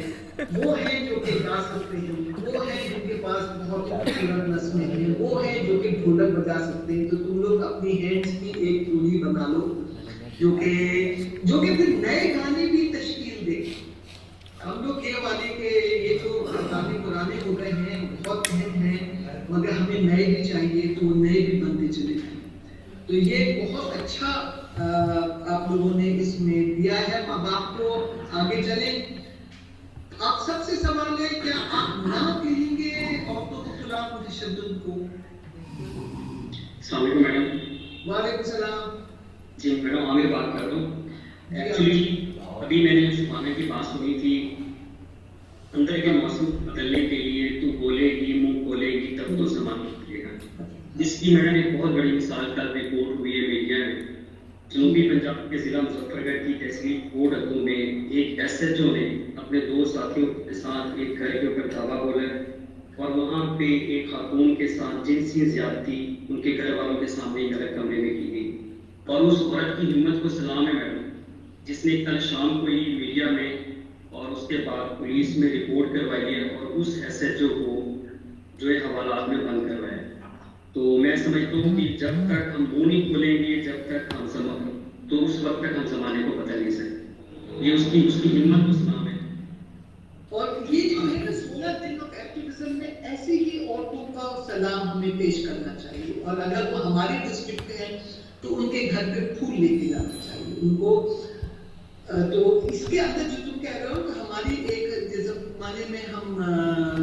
वो है जो कि गा सकते हैं, वो है जिनके पास बहुत खूबसूरत नस्में हैं, वो है जो कि ढोलक बजा सकते हैं। तो तुम लोग अपनी हैंड्स की एक टोली बना लो जो कि फिर नए गाने भी तश्कील दे। हम लोग ये वाले के ये जो गाने पुराने हो गए हैं, बहुत अहम हैं, मगर हमें नए भी चाहिए, तो नए भी बनते चले जाएं। तो ये बहुत अच्छा आप लोगों ने इसमें दिया है। अब आपको आगे चले, आप सबसे सवाल है, क्या आप ना कहेंगे औरतों के खिलाफ तशद्दुद को? अस्सलाम वालेकुम मैडम। वालेकुम सलाम। जी मैडम, आमिर बात कर रहा हूँ। एक्चुअली अभी मैंने सुबह की बात सुनी थी, अंदर के मौसम बदलने के लिए तू बोलेगी मुंह खोलेगी तब तो सामान निकलेगा, जिसकी मैडम एक बहुत बड़ी मिसाल कल रिपोर्ट हुई है मीडिया में। जनूबी पंजाब के जिला मुजफ्फरगढ़ की तहसील कोट अद्दू में एक SHO ने अपने दो साथियों के साथ एक घर के ऊपर धावा बोला और वहाँ पे एक खातून के साथ जिनसी ज्यादती उनके घर वालों के सामने एक अलग कमरे में की गई। और उस औरत की हिम्मत को सलाम है मैडम, जिसने कल शाम को ही मीडिया में और उसके बाद पुलिस में रिपोर्ट करवाई है और उस SHO को जो है हवालात में बंद करवाया। तो मैं समझता हूँ कि जब तक हम मुंह नहीं खोलेंगे, जब तक हम तो उस वक्त तक हम जमाने को बदल नहीं सकते। ये उसकी हिम्मत को सलाम है। और ये जो है ना 16 दिन ऑफ एक्टिविज्म में ऐसी ही औरतों का सलाम हमें पेश करना चाहिए। और अगर वो हमारे डिस्ट्रिक्ट में है तो उनके घर पे फूल लेके जाना चाहिए उनको। तो इसके अंदर जो तुम कह रहे हो कि हमारी एक जमाने में हम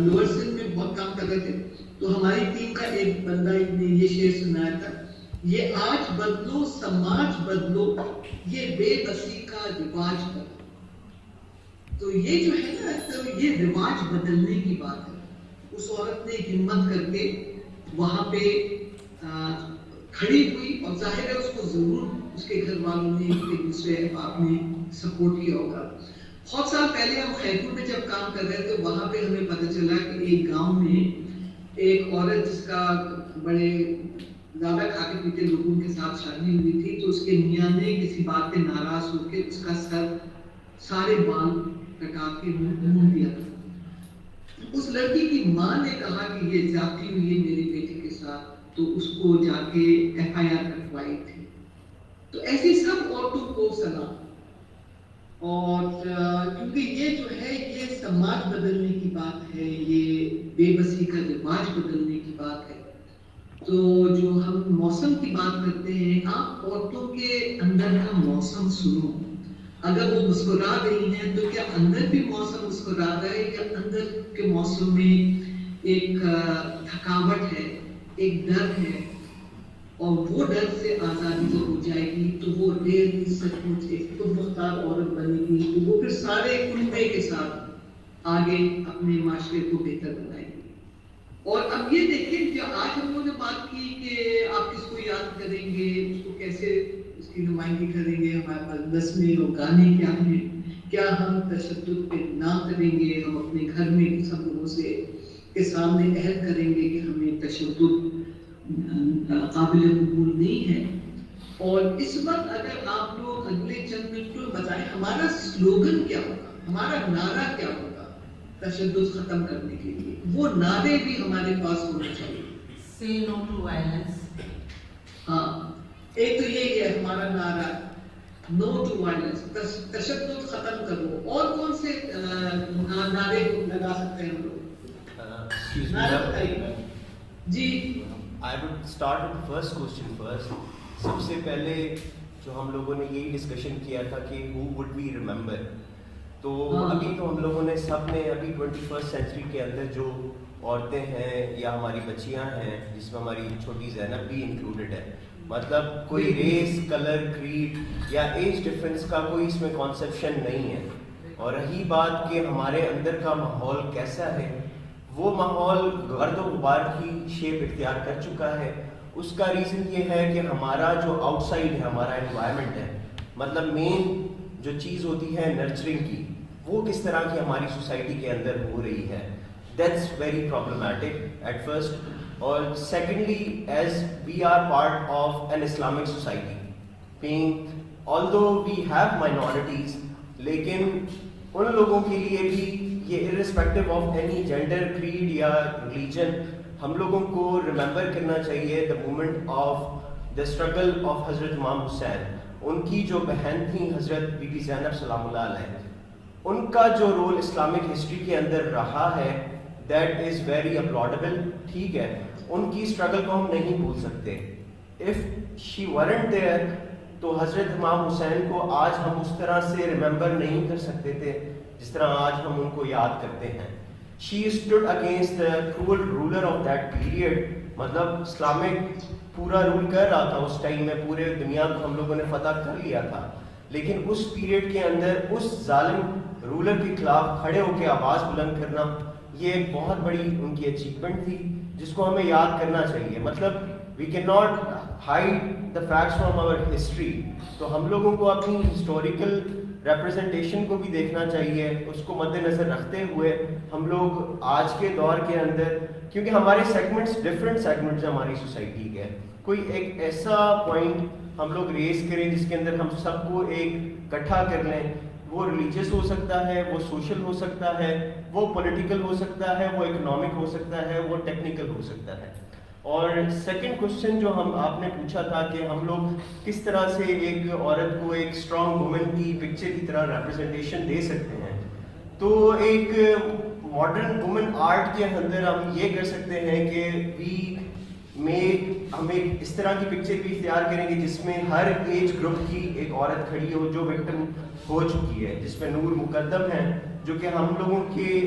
लोअर सिंध में बहुत काम कर रहे थे, तो हमारी टीम का एक बंदा ने ये शेर सुनाया था, ये आज बदलो समाज बदलो, ये बेबसी का रिवाज बदलो। तो ये जो है ना, तो ये रिवाज बदलने की बात है। उस औरत ने हिम्मत करके वहाँ पे खड़ी हुई और जाहिर है उसको जरूर उसके घर वालों ने एक दूसरे अहबाब ने सपोर्ट किया होगा। बहुत साल पहले हम खैरपुर में जब काम कर रहे थे, वहाँ पे हमें पता चला कि एक गांव में एक औरत जिसका बड़े ज्यादा खाते पीते लोगों के साथ शादी हुई थी, तो उसके मियाँ ने किसी बात पे नाराज होकर उसका सर सारे बाल कटा के मुंह दिया था। उस लड़की की माँ ने कहा कि ये जाती हुई है मेरे बेटे के साथ, तो उसको जाके FIR कटवाई थी। तो ऐसी सब औरतों को सलाम। और क्योंकि ये जो है ये समाज बदलने की बात है, ये बेबसी का रिवाज बदलने की बात है। तो जो हम मौसम की बात करते हैं, आप औरतों के अंदर का मौसम सुनो। अगर वो मुस्कुरा रही हैं तो क्या अंदर भी मौसम मुस्कुरा रहा है, या अंदर के मौसम में एक थकावट है, एक डर है, और वो डर से आज़ादी जब हो जाएगी तो वो रियली सचमुच एक खुदमुख्तार औरत बनेगी, तो वो फिर सारे कुनबे के साथ आगे अपने माशरे को बेहतर बनाएगी। और अब ये देखिए, जो आज हम लोगों ने बात की कि आप किसको याद करेंगे, उसको कैसे उसकी नुमाइंदगी करेंगे, हमारे मजलिस में वो गाने क्या हैं, क्या हम तशद्दुद पे ना करेंगे, हम अपने घर में सब लोगों से के सामने अहद करेंगे कि हमें तशद्दुद काबिल कबूल नहीं है। और इस वक्त अगर आप लोग अगले चंद मिनटों में बताएं हमारा स्लोगन क्या होगा, हमारा नारा क्या होगा तशद्दुद खत्म करने के लिए, वो नारे भी हमारे पास होने चाहिए। Say no to violence. हाँ, एक तो ये है हमारा नारा, नो टू वायलेंस, तशद्दुद खत्म करो। और कौन से नारे लगा सकते हैं हम लोग? जी, I would start with the first question first. सबसे पहले जो हम लोगों ने यही डिस्कशन किया था कि who would we remember, तो अभी तो हम लोगों ने सब ने अभी 21st सेंचुरी के अंदर जो औरतें हैं या हमारी बच्चियां हैं, जिसमें हमारी छोटी ज़ैनब भी इंक्लूडेड है, मतलब कोई रेस, कलर, क्रीड या एज डिफरेंस का कोई इसमें कॉन्सेप्शन नहीं है। और रही बात कि हमारे अंदर का माहौल कैसा है, वो माहौल गर्द और गुबार की शेप इख्तियार कर चुका है। उसका रीज़न ये है कि हमारा जो आउटसाइड है, हमारा एनवायरनमेंट है, मतलब मेन जो चीज़ होती है नर्चरिंग की, वो किस तरह की हमारी सोसाइटी के अंदर हो रही है, that's very problematic at first. और secondly, as we are part of an Islamic society, being although we have minorities, लेकिन उन लोगों के लिए भी ये irrespective of any gender, creed या रिलीजन, हम लोगों को रिमेंबर करना चाहिए the movement of the struggle of Hazrat Imam Hussain. उनकी जो बहन थी हज़रत बीबी ज़ैनब सलामुल्लाह अलैहा, उनका जो रोल इस्लामिक हिस्ट्री के अंदर रहा है दैट इज़ वेरी अपलॉडेबल। ठीक है, उनकी स्ट्रगल को हम नहीं भूल सकते। इफ़ शी वरंट देयर तो हज़रत इमाम हुसैन को आज हम उस तरह से रिमेंबर नहीं कर सकते थे जिस तरह आज हम उनको याद करते हैं। She stood against the cruel ruler of that period, मतलब इस्लामिक पूरा रूल कर रहा था उस टाइम में, पूरे दुनिया को हम लोगों ने फतह कर लिया था, लेकिन उस पीरियड के अंदर उस जालिम रूलर के खिलाफ खड़े होकर आवाज़ बुलंद करना, ये एक बहुत बड़ी उनकी अचीवमेंट थी जिसको हमें याद करना चाहिए। मतलब we can not hide the facts from our history, तो हम लोगों को अपनी हिस्टोरिकल रिप्रेजेंटेशन को भी देखना चाहिए। उसको मद्देनज़र रखते हुए हम लोग आज के दौर के अंदर, क्योंकि हमारे सेगमेंट्स डिफरेंट सेगमेंट्स हैं हमारी सोसाइटी के, कोई एक ऐसा पॉइंट हम लोग रेस करें जिसके अंदर हम सबको एक इकट्ठा कर लें। वो रिलीजियस हो सकता है, वो सोशल हो सकता है, वो पॉलिटिकल हो सकता है, वो इकोनॉमिक हो सकता है, वो टेक्निकल हो सकता है। और सेकंड क्वेश्चन जो हम आपने पूछा था कि हम लोग किस तरह से एक औरत को एक स्ट्रॉन्ग वुमेन की पिक्चर की तरह रिप्रेजेंटेशन दे सकते हैं, तो एक मॉडर्न वुमेन आर्ट के अंदर हम ये कर सकते हैं कि हम एक इस तरह की पिक्चर भी तैयार करेंगे जिसमें हर एज ग्रुप की एक औरत खड़ी हो जो विक्टिम हो चुकी है, जिसमें नूर मुकद्दम है जो कि हम लोगों के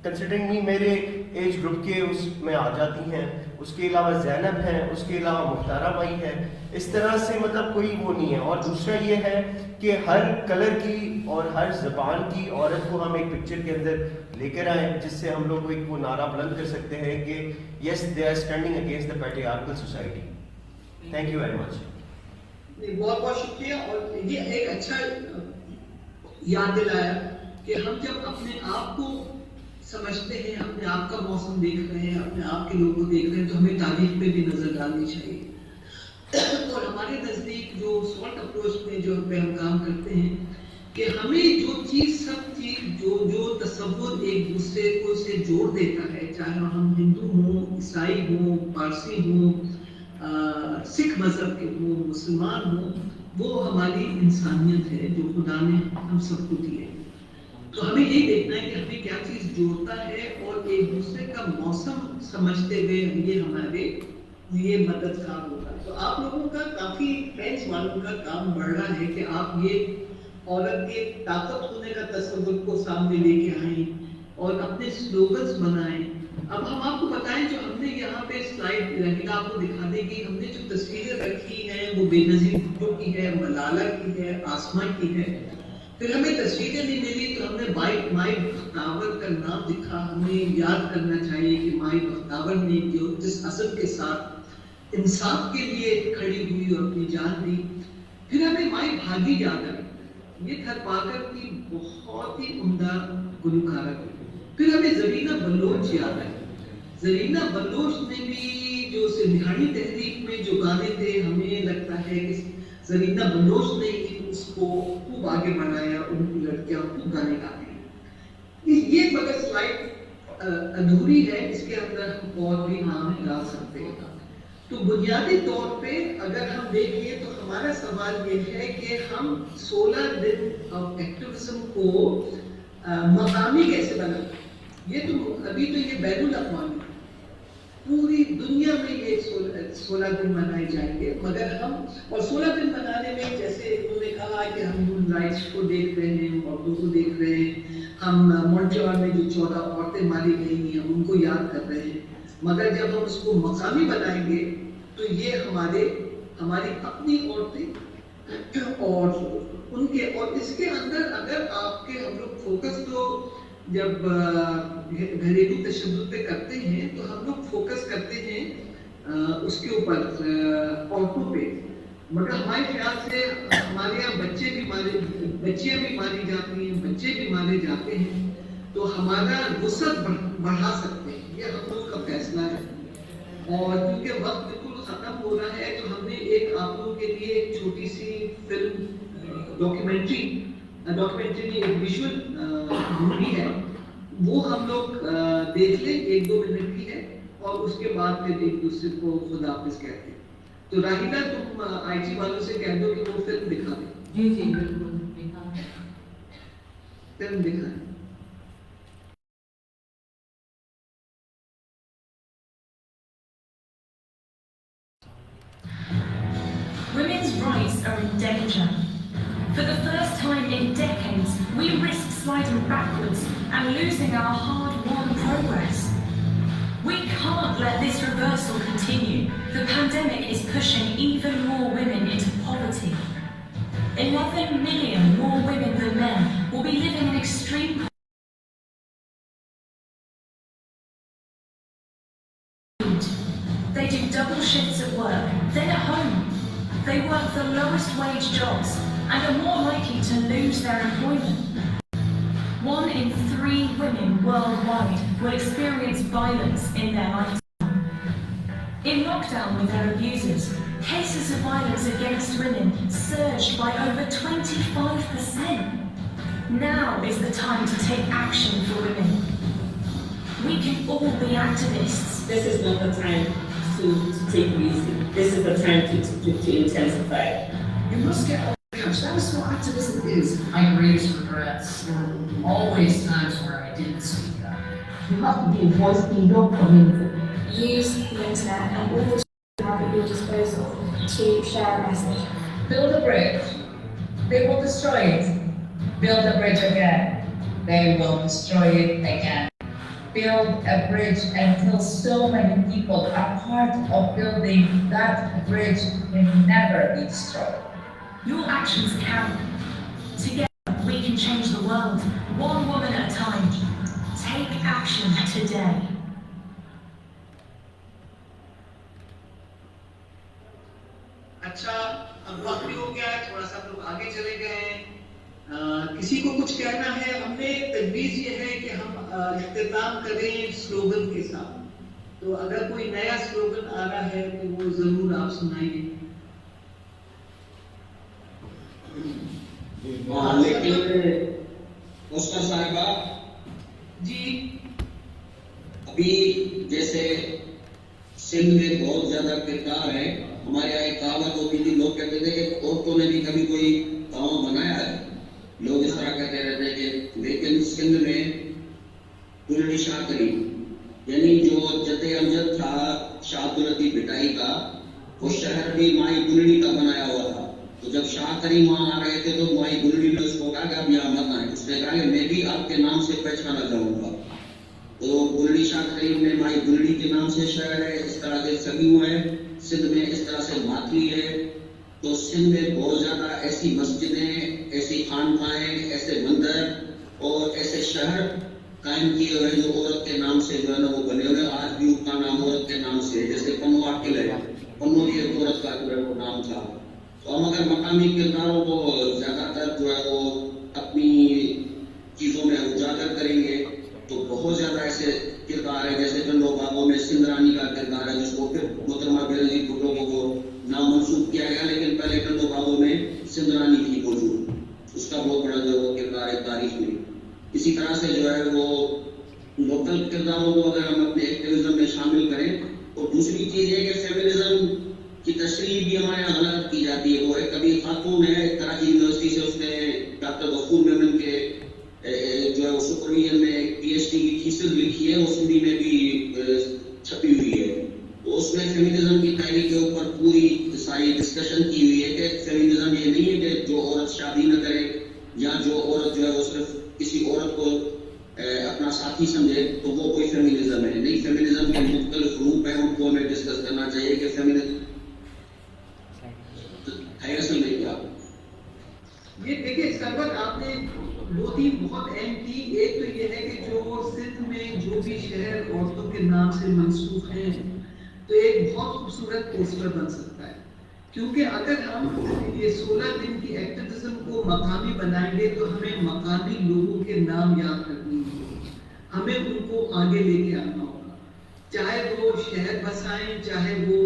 कंसिडरिंग मी मेरे एज ग्रुप के उसमें आ जाती हैं। اس کے علاوہ زینب ہے، اس کے علاوہ مختارہ مائی ہے. اس طرح سے مطلب کوئی وہ نہیں ہے. اور دوسرا یہ ہے کہ ہر کلر کی اور ہر زبان کی عورت کو ہم ایک پکچر کے اندر لے کر آئیں جس سے ہم لوگ ایک وہ نعرہ بلند کر سکتے ہیں کہ yes they are standing against the patriarchal society. Thank you very much. بہت بہت شکریہ. اور یہ ایک اچھا یاد دلایا کہ ہم جب اپنے آپ کو سمجھتے ہیں، اپنے آپ کا موسم دیکھ رہے ہیں، اپنے آپ کے لوگوں کو دیکھ رہے ہیں، تو ہمیں تاریخ پہ بھی نظر ڈالنی چاہیے. اور ہمارے نزدیک جو سالٹ اپروچ میں جو ہم کام کرتے ہیں کہ ہمیں جو چیز سب چیز جو تصور ایک دوسرے کو سے جوڑ دیتا ہے، چاہے ہم ہندو ہوں، عیسائی ہوں، پارسی ہوں، سکھ مذہب کے ہوں، مسلمان ہوں، وہ ہماری انسانیت ہے جو خدا نے ہم سب کو دی ہے. تو ہمیں یہ دیکھنا ہے کہ ہمیں کیا چیز جوڑتا ہے اور ایک دوسرے کا موسم سمجھتے ہوئے یہ ہمارے لیے مددگار ہوگا. تو آپ لوگوں کا کافی فینس والوں کا کام بڑھ رہا ہے کہ آپ یہ عورت کے طاقت ہونے کا تصور کو سامنے لے کے آئیں اور اپنے سلوگنز بنائیں. اب ہم آپ کو بتائیں جو ہم نے یہاں پہ سلائڈ رحیلہ آپ کو دکھا دے گی، ہم نے جو تصویریں رکھی ہیں وہ بے نظیر بھٹو کی ہے، ملالہ کی ہے، آسمہ کی ہے. پھر ہمیں تصویریں نہیں ملی تو ہم نے مائی بختاور کا نام لکھا. ہمیں یاد کرنا چاہیے کہ مائی بختاور نے جو جس عزم کے ساتھ انصاف کے لیے کھڑی ہوئی اور اپنی جان دی. پھر ہمیں مائی بھاگی یاد آئی، یہ تھرپاکر کی بہت ہی عمدہ گلوکارہ تھی. پھر ہمیں زرینہ بلوچ یاد آئی. زرینہ بلوچ نے بھی جو سندھیاڑی تحریک میں جو گانے تھے، ہمیں لگتا ہے کہ زرینہ بلوچ نے اس کو خوب آگے بڑھایا. ان کی لڑکیاں خوب گانے گاتی ہیں. یہ مگر سلائڈ ادھوری ہے، اس کے اندر ہم اور بھی نام ڈال سکتے ہیں. تو بنیادی طور پہ اگر ہم دیکھیں تو ہمارا سوال یہ ہے کہ ہم 16 دن آف ایکٹیویزم کو مقامی کیسے بنائیں. یہ تو ابھی تو یہ بین الاقوامی پوری دنیا میں یہ 16 دن منائے جائیں گے. مگر ہم اور 16 دن منانے میں جیسے انہوں نے کہا کہ ہم ہیومن رائٹس کو دیکھ رہے ہیں، عورتوں کو دیکھ رہے ہیں، ہم مونٹریال میں جو 14 عورتیں ماری گئی ہیں ہم ان کو یاد کر رہے ہیں. مگر جب ہم اس کو مقامی بنائیں گے تو یہ ہماری اپنی عورتیں اور ان کے اور اس کے اندر اگر آپ کے ہم لوگ فوکس تو جب گھریلو تشدد پہ کرتے ہیں تو ہم لوگ فوکس کرتے ہیں اس کے اوپر عورتوں پہ. مگر ہمارے خیال سے ہمارے یہاں بچیاں بھی ماری جاتی ہیں، بچے بھی مارے جاتے ہیں. تو ہمارا وسعت بڑھا سکتے ہیں، یہ ہم لوگ کا فیصلہ ہے. اور کیونکہ وقت بالکل ختم ہو رہا ہے تو ہم نے ایک آپ لوگوں کے لیے ایک چھوٹی سی فلم ڈاکیومنٹری ایک ویژول مووی ہے، وہ ہم لوگ دیکھ لیں. 1-2 منٹ کی ہے اور اس کے بعد پھر ایک دوسرے کو خدا حافظ کہتے ہیں. تو راہیلہ تم آئی ٹی والوں سے کہہ دو کہ وہ فلم دکھا دیں. جی جی بالکل فلم دکھائیں. Women's rights are in danger. For the first time in decades, we risk sliding backwards and losing our hard-won progress. We can't let this reversal continue. The pandemic is pushing even more women into poverty. 11 million more women than men will be living in extreme poverty. They do double shifts at work, then at home. They work the lowest wage jobs and are more likely to lose their employment. 1 in 3 women worldwide will experience violence in their lifetime. In lockdown with their abusers, cases of violence against women surged by over 25%. Now is the time to take action for women. We can all be activists. This is not the time to take it easy. This is the time to intensify. You must get over the couch. That is what activism is. My greatest regrets were always times where I didn't speak up. You have to be a voice in your community. Use the internet and all the you have at your disposal to share a message. Build a bridge. They will destroy it. Build a bridge again. They will destroy it again. build a bridge until so many people are part of building that bridge can never be destroyed. Your actions count. Together, we can change the world, one woman at a time. Take action today. अच्छा, अब वक्त भी हो गया है, थोड़ा सा लोग आगे चले गए हैं। किसी को कुछ कहना है? हमने तजवीज़ ये है कि हम इख्तिताम करें स्लोगन के साथ, तो अगर कोई नया स्लोगन आ रहा है तो वो जरूर आप सुनाइए। लेकिन उसका साहिबा जी, अभी जैसे सिंध में बहुत ज्यादा किरदार है। हमारे यहाँ एक कहावत होती थी, लोग कहते थे कि औरतों ने भी कभी कोई गाँव बनाया है, लोग इस तरह कहते रहते हैं कि, लेकिन सिंध में कुल्ली शाह करी, यानी जो जते अमजद था शाह अब्दुल लतीफ भिटाई का, वो शहर भी माई गुलड़ी का बनाया हुआ था। तो जब शाह करीम वहां आ रहे थे तो माई गुलड़ी ने उसको कहा कि आप यहाँ मत आए। उसने कहा कि मैं भी आपके नाम से पहचाना जाऊंगा। तो गुलड़ी शाह करीम ने माई गुलड़ी के नाम से शहर है, इस तरह के सभी हुए हैं। सिंध में इस तरह से मातली है। तो सिंध में बहुत ज्यादा ऐसी मस्जिदें, ऐसी खानकाएं, ऐसे मंदिर और ऐसे शहर कायम किए हुए जो औरत के नाम से जो है ना वो बने हुए। आज भी उसका नाम औरत के नाम से है, जैसे पन्नुआ किला, पन्नु भी एक औरत का जो है वो नाम था। तो हम अगर मकामी किरदारों को ज्यादातर जो है वो अपनी चीजों में उजागर करेंगे तो बहुत ज्यादा ऐसे किरदार है, जैसे जंडो बाबू में सिंध रानी का किरदार है, जिसको फिर मोहतरमा बेनजीर भुट्टो को नाम मंसूब किया गया, लेकिन पहले जंडो बाबू में सिंध रानी थी मौजूद। उसका बहुत बड़ा जो वो किरदार है तारीख में। इसी तरह से जो है वो लोकल किरदारों को अगर हम अपने एक्टिविज्म में शामिल करें। और दूसरी चीज है कि फेमिनिज्म की तशरीह भी हमारे यहाँ गलत की जाती है। वो एक कभी खातून है कराची यूनिवर्सिटी से, उसने डॉक्टर गफूर मेमन के जो है वो सुपरविजन में पीएचडी की थीसिस लिखी है, वो हिंदी में भी छपी हुई है। तो उसमें फेमिनिज्म की तहरीक के ऊपर पूरी सारी डिस्कशन की हुई है कि फेमिनिज्म ये नहीं है कि जो औरत शादी न करे या जो औरत जो है वो सिर्फ किसी औरत को अपना साथी समझे तो वो कोई फेमिनिज्म है नहीं। फेमिनिज्म के मुख्तलिफ रूप है, उनको हमें डिस्कस करना चाहिए कि फेमिनिज्म है असल में क्या। ये देखिए सरवत, आपने दो तीन बहुत अहम की। एक तो ये है कि जो सिंध में जो भी शहर औरतों के नाम से मंसूब हैं, तो एक बहुत खूबसूरत पोस्टर बन सकता है। क्योंकि अगर हम ये 16 दिन की एक्टिविज्म को मकामी बनाएंगे तो हमें मकामी लोगों के नाम याद रखने होंगे, हमें उनको आगे लेके आना होगा। चाहे वो शहर बसाएं, चाहे वो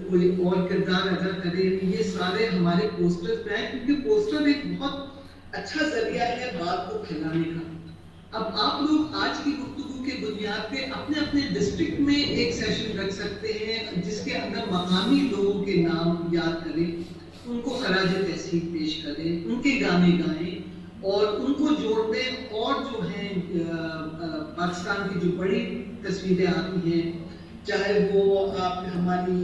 कोई और किरदार अदा करें, ये सारे हमारे पोस्टर्स पे हैं, क्योंकि पोस्टर एक बहुत अच्छा जरिया है बात को फैलाने का। अब आप लोग आज की गुफ्तगू के बुनियाद पे अपने अपने डिस्ट्रिक्ट में एक सेशन रख सकते हैं जिसके अंदर मकामी लोगों के नाम याद करें, उनको खराज तहसीन पेश करें, उनके गाने गाएं और उनको जोड़ दें। और जो हैं पाकिस्तान की जो बड़ी तस्वीरें आती हैं, चाहे वो आप हमारी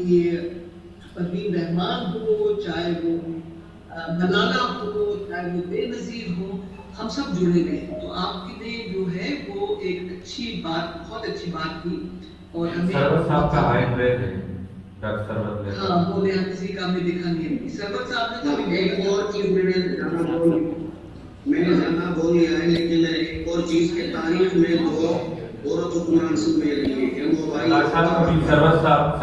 परवीन रहमान हो, चाहे वो मलाला हो, चाहे वो बेनज़ीर हो, हम सब जुड़े गए। तो आपने जो है वो एक अच्छी बात, बहुत अच्छी बात की। और हमें सरवत साहब का हाइट ब्रेक है, डॉक्टर सरवत ले। हाँ, वो यहाँ किसी का हमें देखा नहीं है। सरवत साहब ने तो एक और चीज मैंने जाना बोल लिया है, लेकिन एक और चीज के तारीख में दो औरत हुक्मरान सिंध में रही है। सरवत साहब को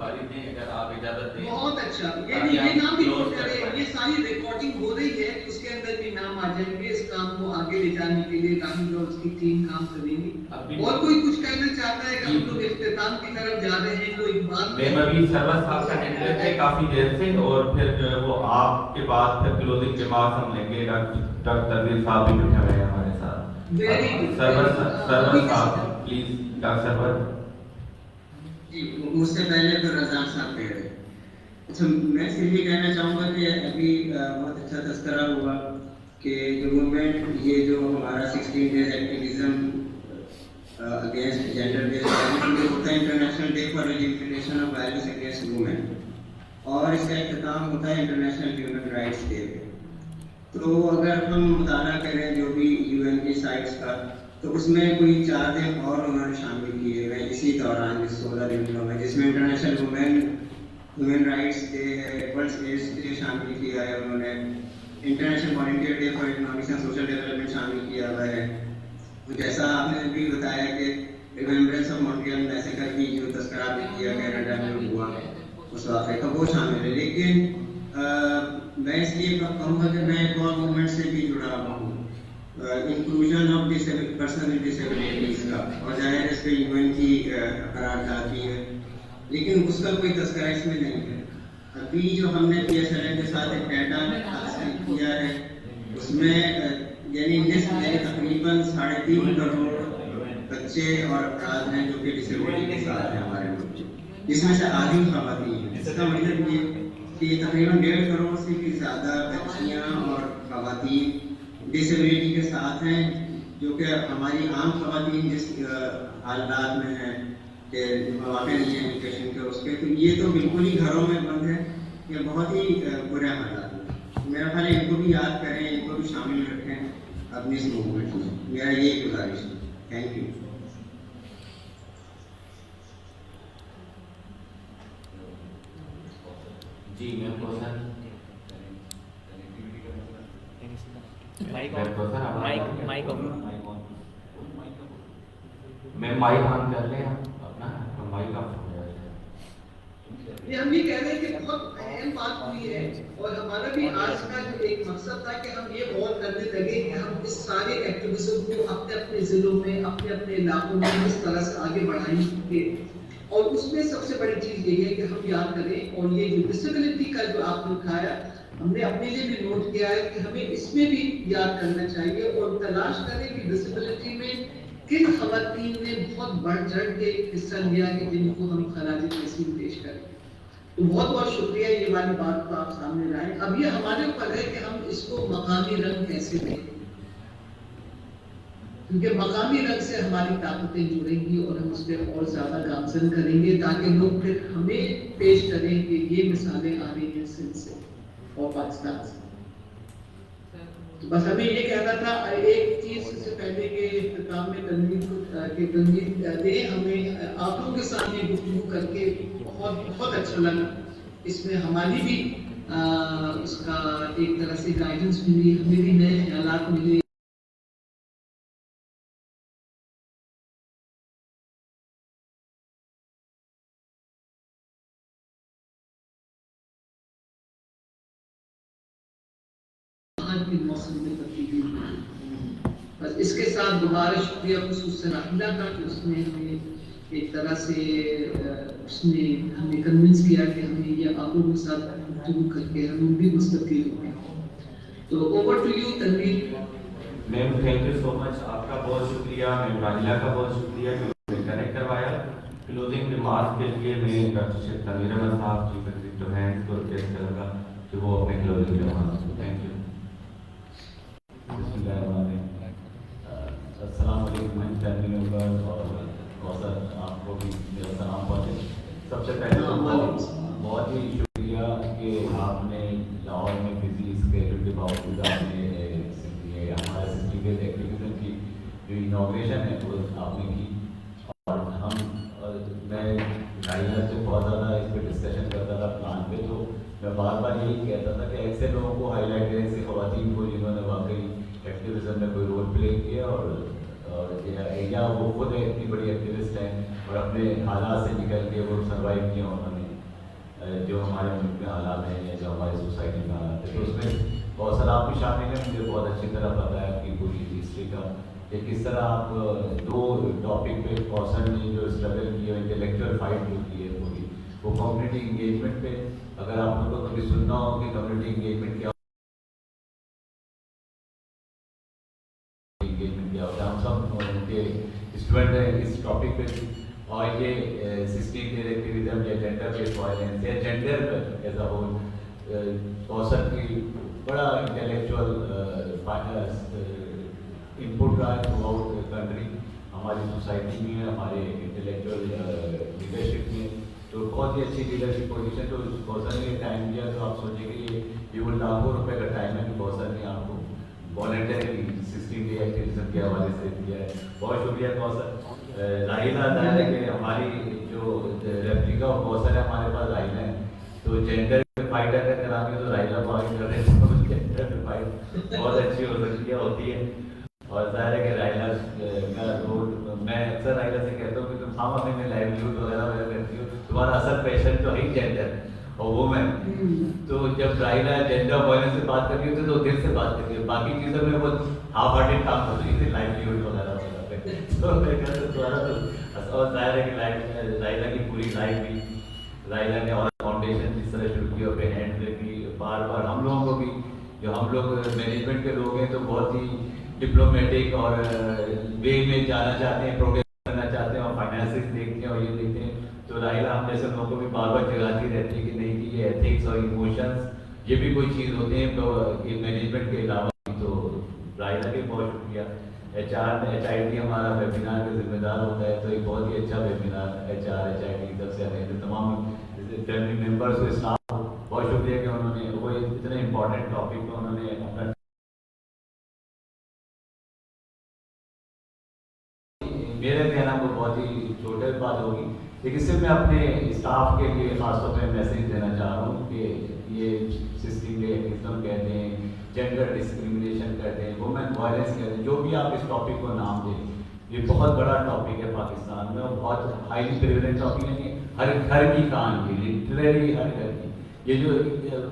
तारीफ दें अगर आप इजाजत दें। बहुत अच्छा, ये नाम भी नोट करें। ये सारी रिकॉर्डिंग हो रही है, उसके अंदर भी नाम आ जाएंगे। इस काम को आगे ले जाने के लिए राहुल और उसकी टीम काम करेंगी। और कोई कुछ कहना चाहता है कि हम लोग इख्तिताम की तरफ जा रहे हैं, कोई बात? मैं अभी सरवत साहब का हैंडल है काफी देर से, और फिर जो है वो आपके बाद फिर क्लोजिंग के बाद हम लेंगे। डॉक्टर तनवीर साहब भी बैठे हुए हैं हमारे साथ। Very good. सरवत साहब प्लीज। डॉक्टर सरवत मुझसे पहले तो रज़ान साहब कह रहे। अच्छा, मैं सिर्फ ये कहना चाहूँगा कि अभी बहुत अच्छा तस्करा हुआ कि जो मूवमेंट, ये जो हमारा 16 days activism against gender based violence होता है, international day for elimination of violence against women, और इसका इख्तिताम होता है इंटरनेशनल ह्यूमन राइट्स डे पे। तो अगर हम मुताला करें जो भी UN की साइट्स का, तो उसमें कोई 4 दिन और उन्होंने शामिल किए हुए इसी दौरान इस 16 दिनों में, जिसमें इंटरनेशनल वुमेन राइट्स डे है, वर्ल्ड एड्स डे शामिल किया है उन्होंने, international volunteer day for economics and social development शामिल किया हुआ है। जैसा आपने भी बताया कि रिमेम्बरेंस ऑफ मॉन्ट्रियल मैसेकर की जो तस्करा भी किया कनाडा में हुआ उस वाक़े का, वो शामिल है। लेकिन मैं इसलिए कहूँगा कि मैं एक और मूवमेंट से भी जुड़ा हुआ हूँ, inclusion of person with disabilities का, और जाहिर इस पर यूएन की करारदाद भी है, लेकिन उसका कोई तस्करा इसमें नहीं है। अभी जो हमने PSLN के साथ एक डाटा हासिल किया है उसमें यानी तकरीबन 3.5 करोड़ बच्चे और अफराद हैं जो कि डिसेबिलिटी के साथ हैं हमारे मुल्क, जिसमें से आधी खवातीन हैं। इसका मतलब ये कि तकरीबन 1.5 करोड़ से भी ज़्यादा बच्चियाँ और खवातीन डिसेबिलिटी के साथ हैं, जो कि हमारी आम खवातीन जिस हालात में हैं कि मौके नहीं है एजुकेशन के उसके, तो ये तो बिल्कुल ही घरों में बंद है, ये बहुत ही बुरे हालात में। मेरा ख्याल है इनको भी याद करें, इनको भी शामिल रखें अपनी इस मूवमेंट में, मेरा यही गुजारिश है। Thank you. जी मैम क्वेश्चन मैं माइक ऑन कर लें अपना, तो माइक ऑफ हो जाएगा। ये हम ये कह रहे हैं कि बहुत अहम बात हुई है, और हमारा भी आज का जो एक मकसद था कि हम ये गौर करने लगे कि हम इस सारे एक्टिविज्म को अपने अपने जिलों में, अपने अपने इलाकों में किस तरह से आगे बढ़ाएंगे। और उसमें सबसे बड़ी चीज यही है कि हम याद करें, और ये जो डिसेबिलिटी का जो आपने उठाया, हमने अपने लिए भी नोट किया है कि हमें इसमें भी याद करना चाहिए और तलाश करें कि डिसेबिलिटी में किन खवातीन ने बहुत बढ़ चढ़ के हिस्सा लिया कि जिनको हम खराज तहसीन पेश करें। तो बहुत बहुत शुक्रिया ये वाली बात को आप सामने लाए। अब ये हमारे ऊपर है कि हम इसको मकामी रंग कैसे दें, क्योंकि मकामी रंग से हमारी ताकतें जुड़ेंगी और हम उस पर और ज्यादा गामजन करेंगे, ताकि लोग फिर हमें पेश करें कि ये मिसालें आ रही हैं सिंध से और पाकिस्तान से। तो बस हमें ये कहना था, एक चीज से पहले के इख्तिताम में तनवीर दे, हमें आप लोगों के साथ ये गुफ्तगू करके बहुत बहुत अच्छा लगा। इसमें हमारी भी उसका एक तरह से गाइडेंस मिली, हमें भी नए ख्यालात मिले। के मौसम में तब्दीली हुई। बस इसके साथ दोबारा शुक्रिया खुसूसन राहिला का कि उसने हमें एक तरह से उसने हमें कन्विंस किया कि हमें ये आप लोगों के साथ गुफ्तगू करके हम भी मुस्तफीद हो गए। तो over to you Tanveer. Ma'am thank you so much, आपका बहुत शुक्रिया, मैम राहिला का बहुत शुक्रिया कि उन्होंने कनेक्ट करवाया। क्लोजिंग रिमार्क के लिए मैं डॉक्टर तनवीर अहमद साहब चीफ एग्जीक्यूटिव हैं को रिक्वेस्ट करूँगा कि वो अपने क्लोजिंग रिमार्क। Thank you. अस्सलाम वालेकुम फैमिली मेंबर्स और कौसर, आपको भी मेरा सलाम पहुँचे। सबसे पहले तो बहुत ही शुक्रिया कि आपने लाहौर में बिजी स्केड्यूल के बावजूद आपने हमारे 60 डेज एक्टिविज्म की जो इनॉग्रेशन है वो आपने की। और मैं राइला से बहुत ज़्यादा इस पर डिस्कशन करता था प्लान पे, तो मैं बार बार यही कहता था कि ऐसे लोगों को हाईलाइट करें, ऐसी ख़वातीन को जिन्होंने वाकई एक्टिविज्म में कोई रोल प्ले किया और या वो खुद इतनी बड़ी एक्टिविस्ट हैं और अपने हालात से निकल के वो सर्वाइव किया उन्होंने, जो हमारे मुल्क में हालात हैं या जो हमारी सोसाइटी में हालात है। तो उसमें बहुत सारा आप भी शामिल हैं, मुझे बहुत अच्छी तरह पता है आपकी पूरी हिस्ट्री का कि किस तरह आप दो टॉपिक पे कौशल ने जो स्ट्रगल की है, इंटेलेक्चुअल फाइट जो की है पूरी, वो कम्युनिटी इंगेजमेंट पे। अगर आप लोगों को कभी सुनना हो कि कम्युनिटी इंगेजमेंट क्या होता है, हम सब उनके स्टूडेंट हैं इस टॉपिक पे। और ये 16 डेज एक्टिविज्म या जेंडर बेस्ड वायलेंस या जेंडर एज अ होल कौशल की बड़ा इंटेलेक्चुअल इनपुट रहा है थ्रू आउट कंट्री, हमारी सोसाइटी में, हमारे इंटेलेक्चुअल लीडरशिप में। तो बहुत ही अच्छी लीडरशिप पोजीशन। तो कौशल ने टाइम दिया, तो आप सोचेंगे ये वो लाखों रुपए का टाइम है कि कौशल ने आपको वॉलंटरी 16 डे एक्टिविज्म के हवाले से किया है। बहुत शुक्रिया कौसर। राहिला है कि हमारी जो रेप्लिका ऑफ कौसर है हमारे पास राहिला है, तो जेंडर फाइट अगर करानी हो तो राहिला को आगे कर रहे हैं, तो जेंडर फाइट बहुत अच्छी हो सकती है, होती है। और ज़ाहिर है कि राहिला का रोल, मैं अक्सर राहिला से कहता हूँ कि तुम हम अपने लाइवलीहुड वगैरह करती हो, तुम्हारा असल पैशन तो है जेंडर और वुमेन। तो जब राहिला जेंडर अवेयरनेस से बात करती है तो दिल से बात करती है, बाकी चीज़ों में वो हाफ हार्टेड काम करती है, लाइवलीहुड वगैरह तो मैं कहता दोबारा तो। और ज़ाहिर है कि राहिला की पूरी लाइफ भी राहिला ने और फाउंडेशन जिस तरह शुरू की अपने हैंड की, बार बार हम लोगों को भी, जो हम लोग मैनेजमेंट के लोग हैं तो बहुत ही डिप्लोमेटिक और वे में जाना चाहते हैं, प्रोग्रेस करना चाहते हैं और फाइनेंसिस देखते हैं और ये देखते हैं, तो राहिला हम जैसे लोगों को भी बार बार जगाती रहती है कि नहीं कि ये एथिक्स और इमोशंस ये भी कोई चीज़ होते हैं, तो ये मैनेजमेंट के अलावा। तो राहिला के बहुत शुक्रिया। HID हमारा वेबिनार का जिम्मेदार होता है, तो एक बहुत ही अच्छा वेबिनार HID तरफ से आते हैं, तमाम फैमिली मेम्बर्स को, स्टाफ बहुत शुक्रिया कि उन्होंने वो इतने इम्पोर्टेंट टॉपिक को उन्होंने अपना, मेरे कहना को बहुत ही छोटे बात होगी, लेकिन सिर्फ मैं अपने स्टाफ के लिए खासतौर पर मैसेज देना चाह रहा हूँ कि ये 16 डे एक्टिविज्म कहते हैं, जेंडर डिस्क्रिमिनेशन कहते हैं, वुमेन वायलेंस कहते हैं, जो भी आप इस टॉपिक को नाम दें, ये बहुत बड़ा टॉपिक है पाकिस्तान में और बहुत हाईली प्रिविलेज टॉपिक है, हर घर की कहानी, लिटरली हर घर की। ये जो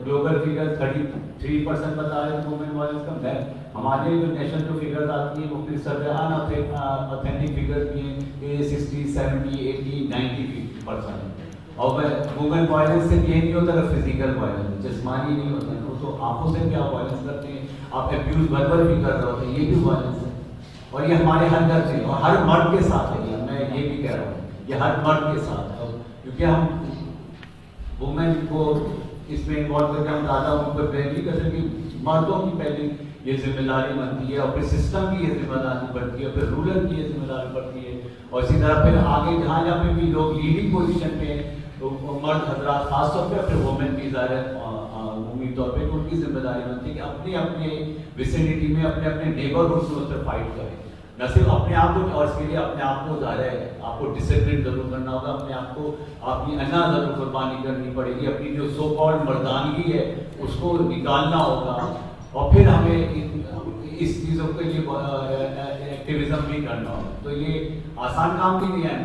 ग्लोबल फिगर 33% बता रहे हैं वुमेन वायलेंस का, मैं हमारे जो नेशनल जो फिगर्स आती हैं मुख्तलिफ सर्वे अनऑथेंटिक फिगर्स भी हैं कि 60, 70, 80, 90% और वुमेन वायलेंस से ये नहीं होता कि फिजिकल वायलेंस जिस्मानी नहीं होता है, तो आंखों से भी आप वायलेंस करते हैं, आप एब्यूज वर्बल भी कर रहे होते हैं, ये भी वायलेंस है और ये हमारे हर घर से और हर मर्द के साथ है। मैं ये भी कह रहा हूँ ये हर मर्द के साथ है, क्योंकि हम वुमेन को इसमें इन्वॉल्व करके हम ज़्यादा उन पर ब्लेम नहीं कर सकते, मर्दों की पहले ये जिम्मेदारी बनती है और फिर सिस्टम की ये जिम्मेदारी बढ़ती है, फिर रूलर की ये जिम्मेदारी बढ़ती है और इसी तरह फिर आगे जहाँ जहाँ पे भी लोग लीडिंग पोजीशन पे हैं तो मर्द हजरात खासतौर पर फिर वुमेन की ज़ाहिर उम्मीद तौर पर उनकी जिम्मेदारी बनती है कि अपने अपने विसिनिटी में अपने अपने नेबरहुड से उससे फाइट करें, न सिर्फ अपने आप को, और इसके लिए अपने आप को ज़ाहिर है आपको डिसिप्लिन जरूर करना होगा, अपने आप को अपनी अन्ना जरूर कुर्बानी करनी पड़ेगी, अपनी जो सो कॉल्ड मर्दानगी है उसको निकालना होगा और फिर हमें इस चीज़ों के लिए एक्टिविज्म भी करना होगा। तो ये आसान काम भी नहीं है,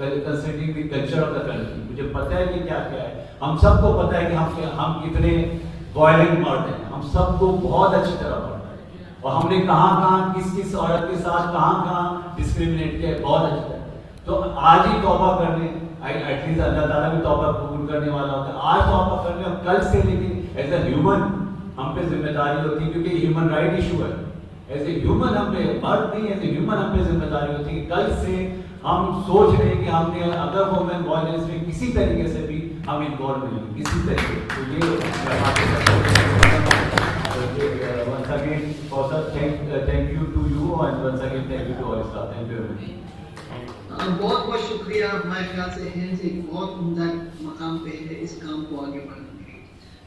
considering the culture of the country. मुझे पता है कि क्या क्या है, हम सबको पता है कि हम कितने वायलेंट मर्द हैं, हम सबको बहुत अच्छी तरह पता है और हमने कहाँ किस किस औरत के साथ कहाँ डिस्क्रिमिनेट किया है बहुत अच्छी तरह। तो आज ही तौबा करने, एटलीस्ट अल्लाह ताला भी तौबा कबूल करने वाला होता है, आज तौबा करने और कल से, लेकिन एज ए ह्यूमन हम पे जिम्मेदारी होती है क्योंकि ह्यूमन राइट इशू है। एज ए ह्यूमन हम पे, मर्द नहीं, एज ए ह्यूमन हम पे जिम्मेदारी होती है कि कल से हम सोच रहे हैं कि हमने अगर वुमेन वायलेंस में किसी तरीके से भी हम इन्वॉल्व नहीं हैं किसी तरीके, तो ये once again Kausar, thank you to you and once again thank you to all staff. Thank you very much. बहुत बहुत शुक्रिया। हमारे ख्याल से हैंस एक बहुत उम्दा मकाम पे है इस काम को आगे बढ़ाने के लिए,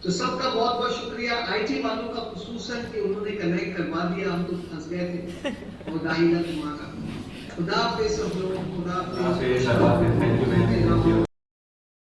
तो सबका बहुत बहुत शुक्रिया। IT वालों का खुसूसन कि उन्होंने कनेक्ट करवा दिया, हम तो फंस गए थे और दाहिना तुम्हारा खुदा हाफिज़ सब लोग, खुदा हाफिज़। Thank you.